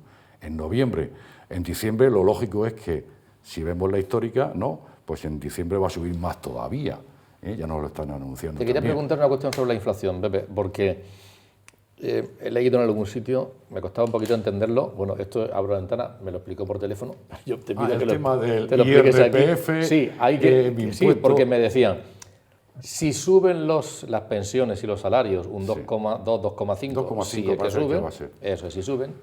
en noviembre. En diciembre lo lógico es que, si vemos la histórica, ¿no?, pues en diciembre va a subir más todavía. Ya nos lo están anunciando. Te quería también preguntar una cuestión sobre la inflación, Pepe, porque he leído en algún sitio, me costaba un poquito entenderlo. Bueno, esto abro la ventana, me lo explicó por teléfono. Yo te pido que tema del te lo expliques IRPF, aquí. Sí, hay que, sí, porque me decían, si suben las pensiones y los salarios un 2,2, 2,5, si es que suben, eso es, si suben,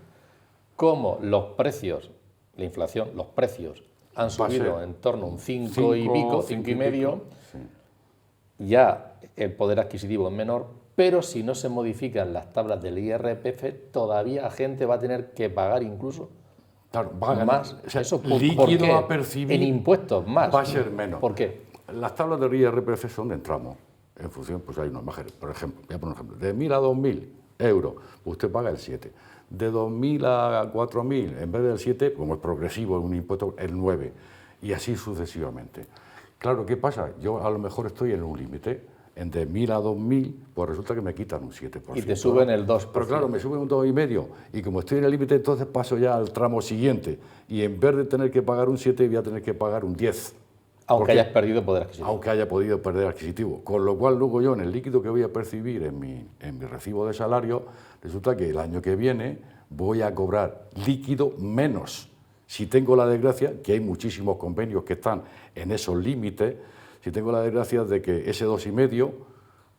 como los precios, la inflación, los precios han subido en torno a un 5 y pico, 5 y medio, ya el poder adquisitivo es menor, pero si no se modifican las tablas del IRPF, todavía la gente va a tener que pagar incluso más. O sea, eso, líquido a percibir en impuestos más. va a ser menos. ¿Por qué? Las tablas del IRPF son de tramos. En función, pues hay unos márgenes. Por ejemplo, voy a poner un ejemplo. De 1.000 a 2.000 euros, usted paga el 7. De 2.000 a 4.000, en vez del 7, como es progresivo, es un impuesto, el 9. Y así sucesivamente. Claro, ¿qué pasa? Yo a lo mejor estoy en un límite. En de 1.000 a 2.000, pues resulta que me quitan un 7%. Y te suben el 2%. Pero claro, me suben un 2,5%. Y como estoy en el límite, entonces paso ya al tramo siguiente. Y en vez de tener que pagar un 7, voy a tener que pagar un 10. Aunque hayas perdido poder adquisitivo. Aunque haya podido perder adquisitivo. Con lo cual, luego yo, en el líquido que voy a percibir en mi recibo de salario, resulta que el año que viene voy a cobrar líquido menos. Si tengo la desgracia, que hay muchísimos convenios que están en esos límites, si tengo la desgracia de que ese 2,5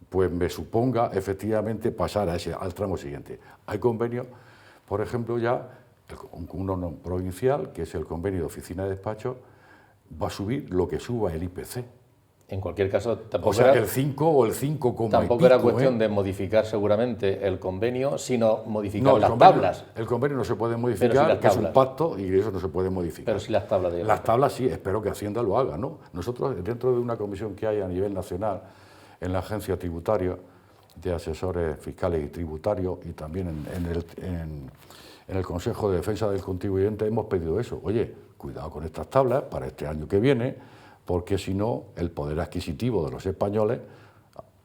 pues me suponga efectivamente pasar al tramo siguiente. Hay convenios, por ejemplo, ya uno no provincial, que es el convenio de oficina de despacho, va a subir lo que suba el IPC. En cualquier caso, tampoco o sea, el 5 o el 5,5. Tampoco era cuestión de modificar seguramente el convenio, sino modificar las tablas. El convenio no se puede modificar, que es un pacto, y eso no se puede modificar. Pero si las tablas de... Las tablas sí, espero que Hacienda lo haga, ¿no? Nosotros, dentro de una comisión que hay a nivel nacional, en la Agencia Tributaria de Asesores Fiscales y Tributarios, y también en el Consejo de Defensa del Contribuyente, hemos pedido eso. Oye, cuidado con estas tablas para este año que viene, porque si no, el poder adquisitivo de los españoles,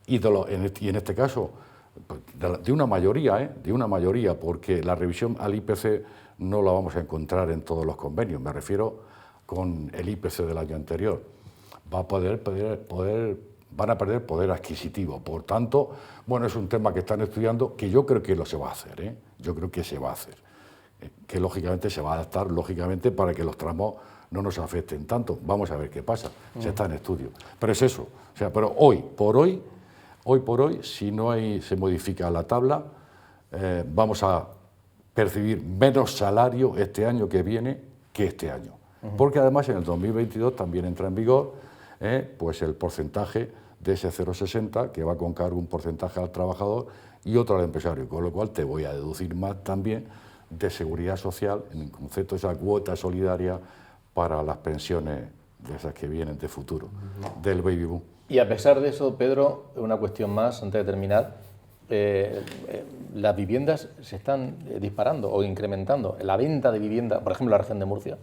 y en este caso, de una mayoría, porque la revisión al IPC no la vamos a encontrar en todos los convenios, me refiero con el IPC del año anterior, van a perder poder adquisitivo. Por tanto, bueno, es un tema que están estudiando, que yo creo que se va a hacer, yo creo que se va a hacer, que lógicamente se va a adaptar, lógicamente, para que los tramos no nos afecten tanto. Vamos a ver qué pasa, se está en estudio. Pero es eso, o sea, pero hoy por hoy, si no se modifica la tabla, vamos a percibir menos salario este año que viene que este año. Porque además en el 2022 también entra en vigor pues el porcentaje de ese 0,60, que va con cargo un porcentaje al trabajador y otro al empresario, con lo cual te voy a deducir más también de seguridad social en el concepto de esa cuota solidaria para las pensiones de esas que vienen de futuro, del baby boom. Y a pesar de eso, Pedro, una cuestión más antes de terminar, las viviendas se están disparando o incrementando. La venta de vivienda, por ejemplo, en la región de Murcia,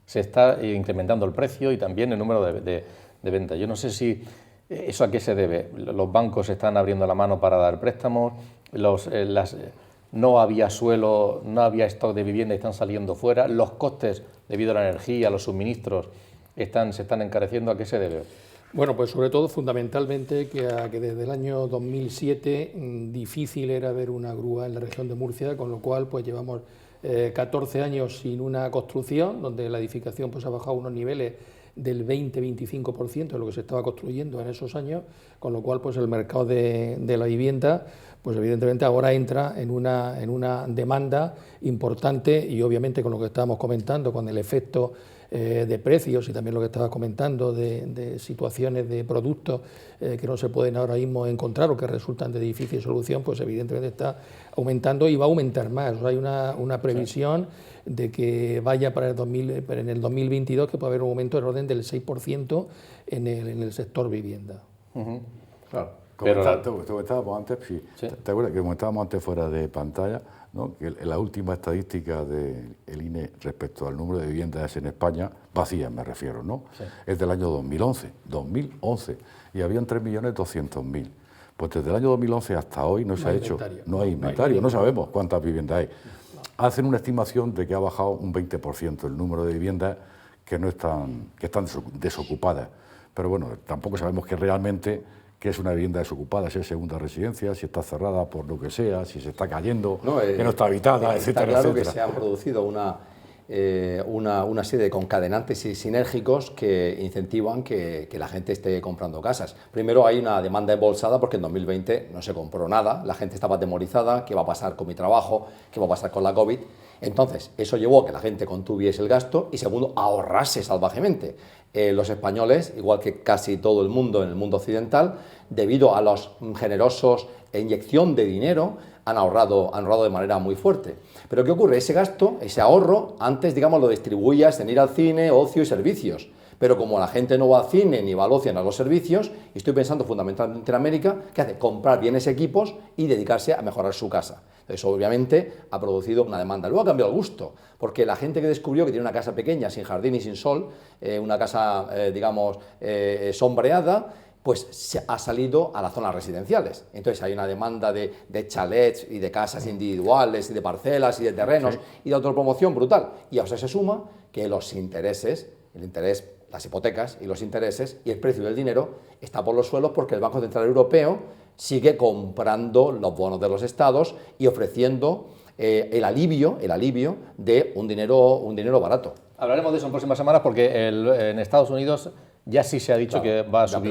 se está incrementando el precio y también el número de ventas. Yo no sé si eso a qué se debe. Los bancos están abriendo la mano para dar préstamos, no había suelo, no había stock de vivienda y están saliendo fuera, los costes debido a la energía, a los suministros, se están encareciendo. ¿A qué se debe? Bueno, pues sobre todo fundamentalmente que desde el año 2007 difícil era ver una grúa en la región de Murcia, con lo cual pues llevamos 14 años sin una construcción, donde la edificación pues ha bajado a unos niveles del 20-25% de lo que se estaba construyendo en esos años, con lo cual pues el mercado de la vivienda pues evidentemente ahora entra en una demanda importante, y obviamente con lo que estábamos comentando, con el efecto de precios y también lo que estabas comentando de situaciones de productos que no se pueden ahora mismo encontrar o que resultan de difícil solución, pues evidentemente está aumentando y va a aumentar más. O sea, hay una previsión de que vaya en el 2022 que puede haber un aumento del orden del 6% en el sector vivienda. Claro. Comentábamos antes, sí. ¿Te acuerdas que comentábamos antes fuera de pantalla, ¿no?, que la última estadística del INE respecto al número de viviendas en España, vacías me refiero, ¿no?, sí, es del año 2011, y habían 3.200.000. Pues desde el año 2011 hasta hoy no se ha hecho, no hay inventario, no sabemos cuántas viviendas hay. hacen una estimación de que ha bajado un 20% el número de viviendas que están desocupadas. Pero bueno, tampoco sabemos que realmente qué es una vivienda desocupada, si es segunda residencia, si está cerrada por lo que sea, si se está cayendo, que no está habitada, etcétera, claro etcétera. Que se han producido una serie de concadenantes y sinérgicos que incentivan que la gente esté comprando casas. Primero hay una demanda embolsada porque en 2020 no se compró nada, la gente estaba atemorizada, ¿qué va a pasar con mi trabajo? ¿Qué va a pasar con la COVID? Entonces, eso llevó a que la gente contuviese el gasto y, segundo, ahorrase salvajemente. Los españoles, igual que casi todo el mundo en el mundo occidental, debido a los generosos inyección de dinero, han ahorrado de manera muy fuerte. Pero ¿qué ocurre? Ese gasto, ese ahorro, antes, digamos, lo distribuías en ir al cine, ocio y servicios. Pero como la gente no va al cine ni va al ocio ni a los servicios, y estoy pensando fundamentalmente en América, ¿qué hace? Comprar bienes equipos y dedicarse a mejorar su casa. Eso obviamente ha producido una demanda. Luego ha cambiado el gusto, porque la gente que descubrió que tiene una casa pequeña, sin jardín y sin sol, una casa, digamos, sombreada, pues se ha salido a las zonas residenciales. Entonces hay una demanda de chalets y de casas individuales y de parcelas y de terrenos y de autopromoción brutal. Y a eso se suma que los intereses, el interés, las hipotecas y los intereses y el precio del dinero está por los suelos porque el Banco Central Europeo sigue comprando los bonos de los estados y ofreciendo el alivio de un dinero barato. Hablaremos de eso en próximas semanas porque en Estados Unidos ya sí se ha dicho que va a subir,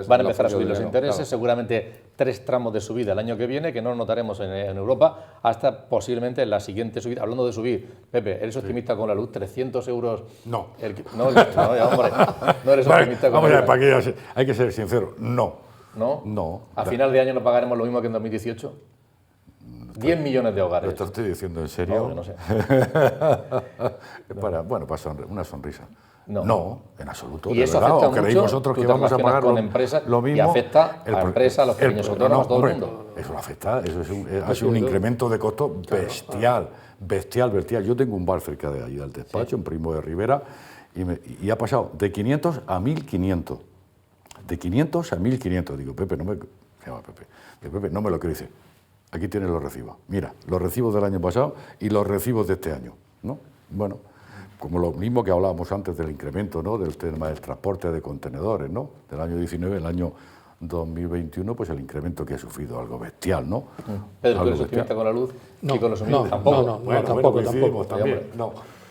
van a empezar a subir los intereses, seguramente 3 tramos de subida el año que viene, que no lo notaremos en Europa, hasta posiblemente la siguiente subida. Hablando de subir, Pepe, ¿eres optimista con la luz? ¿300 euros? No. Hombre, no eres optimista con la luz. Hay que ser sincero, no. ¿No? No. ¿A final de año no pagaremos lo mismo que en 2018? 10 millones de hogares. ¿Lo estoy diciendo en serio? No sé. Para una sonrisa. No, en absoluto. Y eso afecta mucho. ¿Creéis vosotros que vamos a pagar con empresas lo mismo? Y afecta a empresas, a los pequeños autónomos, a todo el mundo. Eso afecta, ha sido un incremento de costo bestial. Yo tengo un bar cerca de allí del despacho, en Primo de Rivera, y ha pasado de 500 a 1.500. De 500 a 1.500. Digo, Pepe, no me lo crees. Aquí tienes los recibos. Mira, los recibos del año pasado y los recibos de este año, ¿no? Bueno, como lo mismo que hablábamos antes del incremento, ¿no?, del tema del transporte de contenedores, ¿no?, del año 19, el año 2021, pues el incremento que ha sufrido, algo bestial, ¿no? Pedro, ¿tú eres optimista con la luz y con los suministros? Tampoco.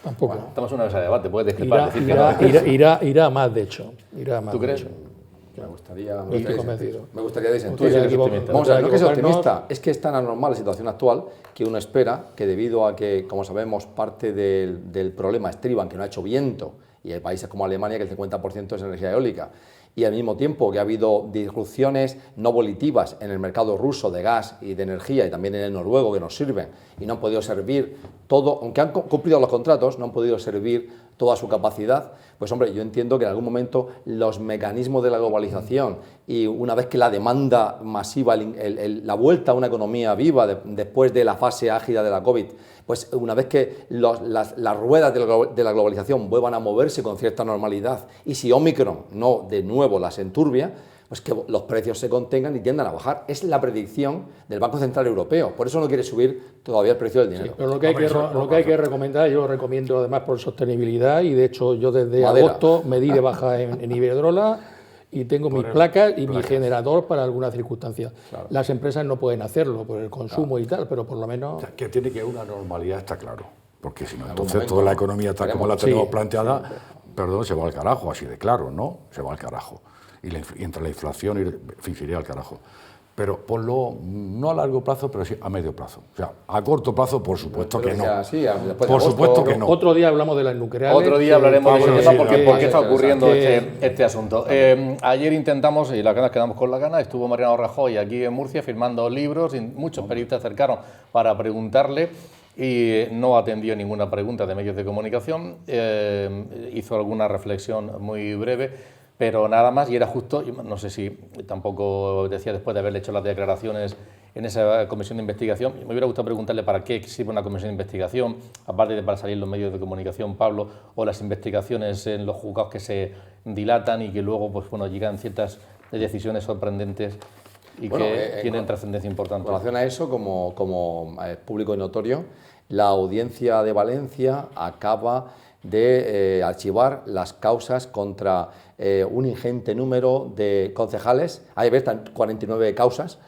Tampoco. Bueno, estamos en una mesa de debate, puedes discrepar. Irá más, de hecho. ¿Tú crees? Me gustaría disentir. Vamos a ver, no que sea optimista, es que es tan anormal la situación actual que uno espera que, debido a que, como sabemos, parte del problema estriba en que no ha hecho viento, y hay países como Alemania que el 50% es energía eólica, y al mismo tiempo que ha habido disrupciones no volitivas en el mercado ruso de gas y de energía, y también en el noruego, que nos sirven y no han podido servir todo, aunque han cumplido los contratos, no han podido servir toda su capacidad. Pues hombre, yo entiendo que en algún momento los mecanismos de la globalización, y una vez que la demanda masiva, la vuelta a una economía viva después de la fase álgida de la COVID, pues una vez que las ruedas de la globalización vuelvan a moverse con cierta normalidad, y si Omicron no de nuevo las enturbia, pues que los precios se contengan y tiendan a bajar. Es la predicción del Banco Central Europeo. Por eso no quiere subir todavía el precio del dinero. Sí, pero lo que hay que recomendar, yo lo recomiendo además por sostenibilidad, y de hecho yo desde agosto me di de baja en Iberdrola y tengo mis placas y mi generador para algunas circunstancias. Claro. Las empresas no pueden hacerlo por el consumo y tal, pero por lo menos... O sea, que tiene que haber una normalidad, está claro. Porque si no, entonces toda la economía está como la tenemos planteada, perdón, se va al carajo, así de claro, ¿no? Se va al carajo. Y entre la inflación y iría al carajo. Pero ponlo, no a largo plazo, pero sí a medio plazo. O sea, a corto plazo, por supuesto que no. Por supuesto que no. Otro día hablamos de las nucleares. Otro día hablaremos de ese tema porque está ocurriendo este asunto. Ayer intentamos, y las ganas quedamos con la gana, estuvo Mariano Rajoy aquí en Murcia firmando libros, y muchos periodistas acercaron para preguntarle, y no atendió ninguna pregunta de medios de comunicación. Hizo alguna reflexión muy breve, pero nada más, y era justo, no sé si tampoco decía después de haberle hecho las declaraciones en esa comisión de investigación, me hubiera gustado preguntarle para qué sirve una comisión de investigación, aparte de para salir en los medios de comunicación, Pablo, o las investigaciones en los juzgados que se dilatan y que luego pues, bueno, llegan ciertas decisiones sorprendentes y que tienen trascendencia importante. En relación a eso, como público y notorio, La Audiencia de Valencia acaba de archivar las causas contra un ingente número de concejales. Hay 49 causas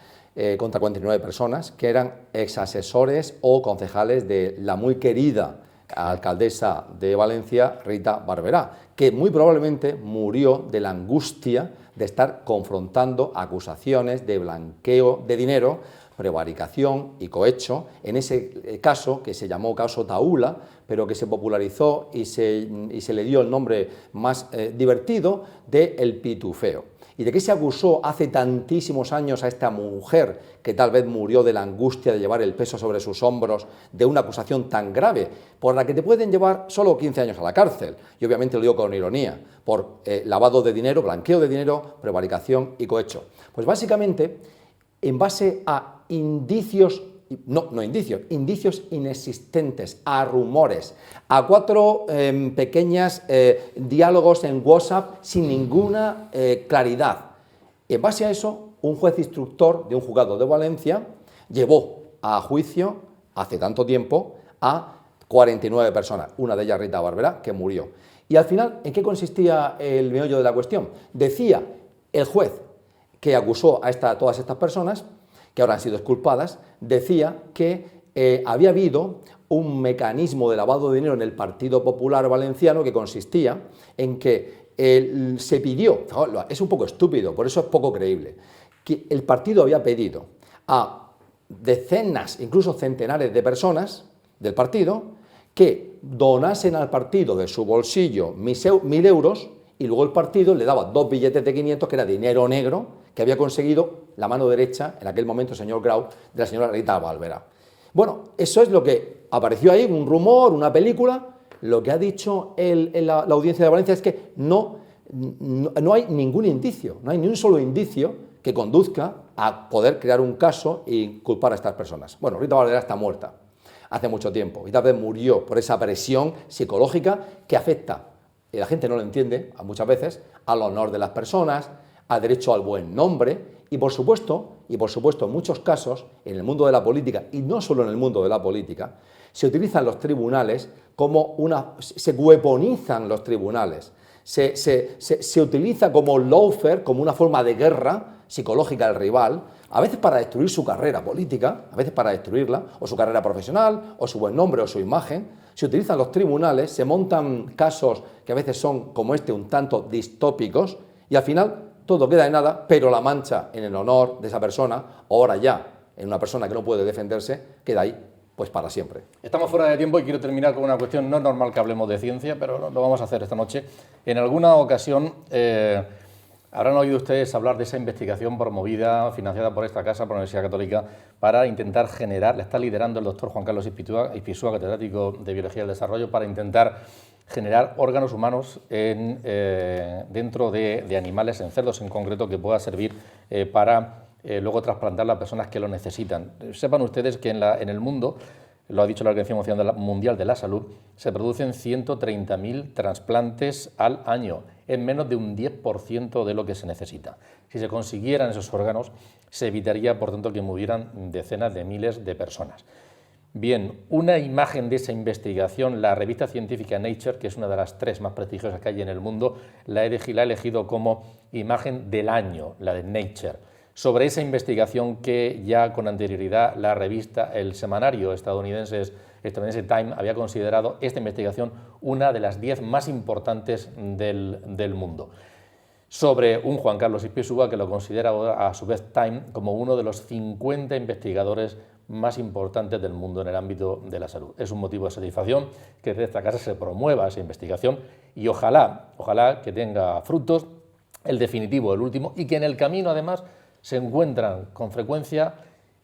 contra 49 personas que eran exasesores o concejales de la muy querida alcaldesa de Valencia, Rita Barberá, que muy probablemente murió de la angustia de estar confrontando acusaciones de blanqueo de dinero, prevaricación y cohecho, en ese caso que se llamó caso Taula, pero que se popularizó y se le dio el nombre más divertido de El Pitufeo. ¿Y de qué se acusó hace tantísimos años a esta mujer que tal vez murió de la angustia de llevar el peso sobre sus hombros de una acusación tan grave, por la que te pueden llevar solo 15 años a la cárcel? Y obviamente lo digo con ironía, por lavado de dinero, blanqueo de dinero, prevaricación y cohecho. Pues básicamente, en base a indicios inexistentes, a rumores, a 4 pequeños diálogos en WhatsApp sin ninguna claridad. En base a eso, un juez instructor de un juzgado de Valencia llevó a juicio, hace tanto tiempo, a 49 personas, una de ellas Rita Barberá, que murió. Y al final, ¿en qué consistía el meollo de la cuestión? Decía el juez que acusó a todas estas personas, que ahora han sido exculpadas, decía que había habido un mecanismo de lavado de dinero en el Partido Popular Valenciano que consistía en que se pidió, es un poco estúpido, por eso es poco creíble, que el partido había pedido a decenas, incluso centenares de personas del partido que donasen al partido de su bolsillo 1.000 euros y luego el partido le daba 2 billetes de 500 que era dinero negro que había conseguido la mano derecha, en aquel momento el señor Grau, de la señora Rita Barberá. Bueno, eso es lo que apareció ahí, un rumor, una película. Lo que ha dicho la Audiencia de Valencia es que no hay ningún indicio, no hay ni un solo indicio que conduzca a poder crear un caso y culpar a estas personas. Bueno, Rita Barberá está muerta hace mucho tiempo y tal vez murió por esa presión psicológica que afecta, y la gente no lo entiende muchas veces, al honor de las personas, al derecho al buen nombre y por supuesto en muchos casos en el mundo de la política y no solo en el mundo de la política se utilizan los tribunales como se weaponizan los tribunales, se utiliza como lawfare, como una forma de guerra psicológica al rival, a veces para destruir su carrera política, a veces para destruirla, o su carrera profesional, o su buen nombre, o su imagen. Se utilizan los tribunales, se montan casos que a veces son como este un tanto distópicos y al final todo queda en nada, pero la mancha en el honor de esa persona, ahora ya en una persona que no puede defenderse, queda ahí pues para siempre. Estamos fuera de tiempo y quiero terminar con una cuestión. No es normal que hablemos de ciencia, pero lo vamos a hacer esta noche. En alguna ocasión habrán oído ustedes hablar de esa investigación promovida, financiada por esta casa, por la Universidad Católica, para intentar generar, la está liderando el doctor Juan Carlos Ispizúa, catedrático de Biología del Desarrollo, para intentar generar órganos humanos dentro de animales, en cerdos en concreto, que pueda servir para luego trasplantarlo a personas que lo necesitan. Sepan ustedes que en el mundo, lo ha dicho la Organización Mundial de la Salud, se producen 130.000 trasplantes al año, en menos de un 10% de lo que se necesita. Si se consiguieran esos órganos, se evitaría, por tanto, que murieran decenas de miles de personas. Bien, una imagen de esa investigación, la revista científica Nature, que es una de las 3 más prestigiosas que hay en el mundo, la ha elegido como imagen del año, la de Nature. Sobre esa investigación que ya con anterioridad la revista, el semanario estadounidense Time, había considerado esta investigación una de las 10 más importantes del mundo. Sobre un Juan Carlos Ispizúa, que lo considera a su vez Time como uno de los 50 investigadores más importantes del mundo en el ámbito de la salud. Es un motivo de satisfacción que desde esta casa se promueva esa investigación y ojalá que tenga frutos, el definitivo, el último, y que en el camino además se encuentran con frecuencia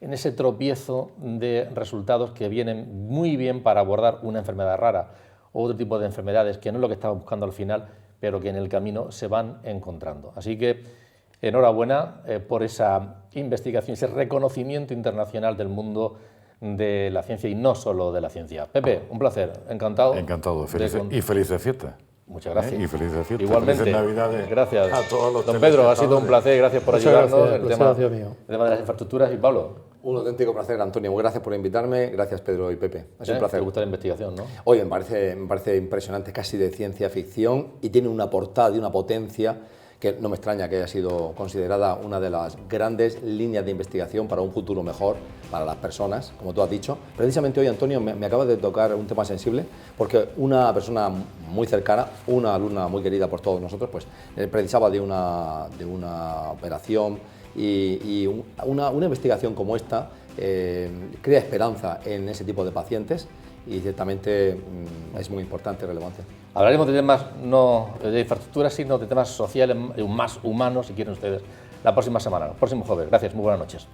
en ese tropiezo de resultados que vienen muy bien para abordar una enfermedad rara o otro tipo de enfermedades que no es lo que estamos buscando al final, pero que en el camino se van encontrando. Así que enhorabuena por esa investigación, ese reconocimiento internacional del mundo de la ciencia y no solo de la ciencia. Pepe, un placer, encantado. Encantado, y felices fiestas. Muchas gracias. Y felices fiestas. Igualmente. Felices Navidades. Gracias. A todos los Don Pedro, ha sido un placer, gracias por ayudarnos. El tema de las infraestructuras. Y Pablo. Un auténtico placer, Antonio. Gracias por invitarme. Gracias, Pedro y Pepe. Es un placer. Te gusta la investigación, ¿no? Oye, me parece impresionante, casi de ciencia ficción, y tiene una portada y una potencia que no me extraña que haya sido considerada una de las grandes líneas de investigación para un futuro mejor para las personas, como tú has dicho. Precisamente hoy, Antonio, me acabas de tocar un tema sensible, porque una persona muy cercana, una alumna muy querida por todos nosotros, pues precisaba de una operación, y una investigación como esta crea esperanza en ese tipo de pacientes, y ciertamente es muy importante y relevante. Hablaremos de temas no de infraestructuras, sino de temas sociales, más humanos, si quieren ustedes, la próxima semana, el próximo jueves. Gracias, muy buenas noches.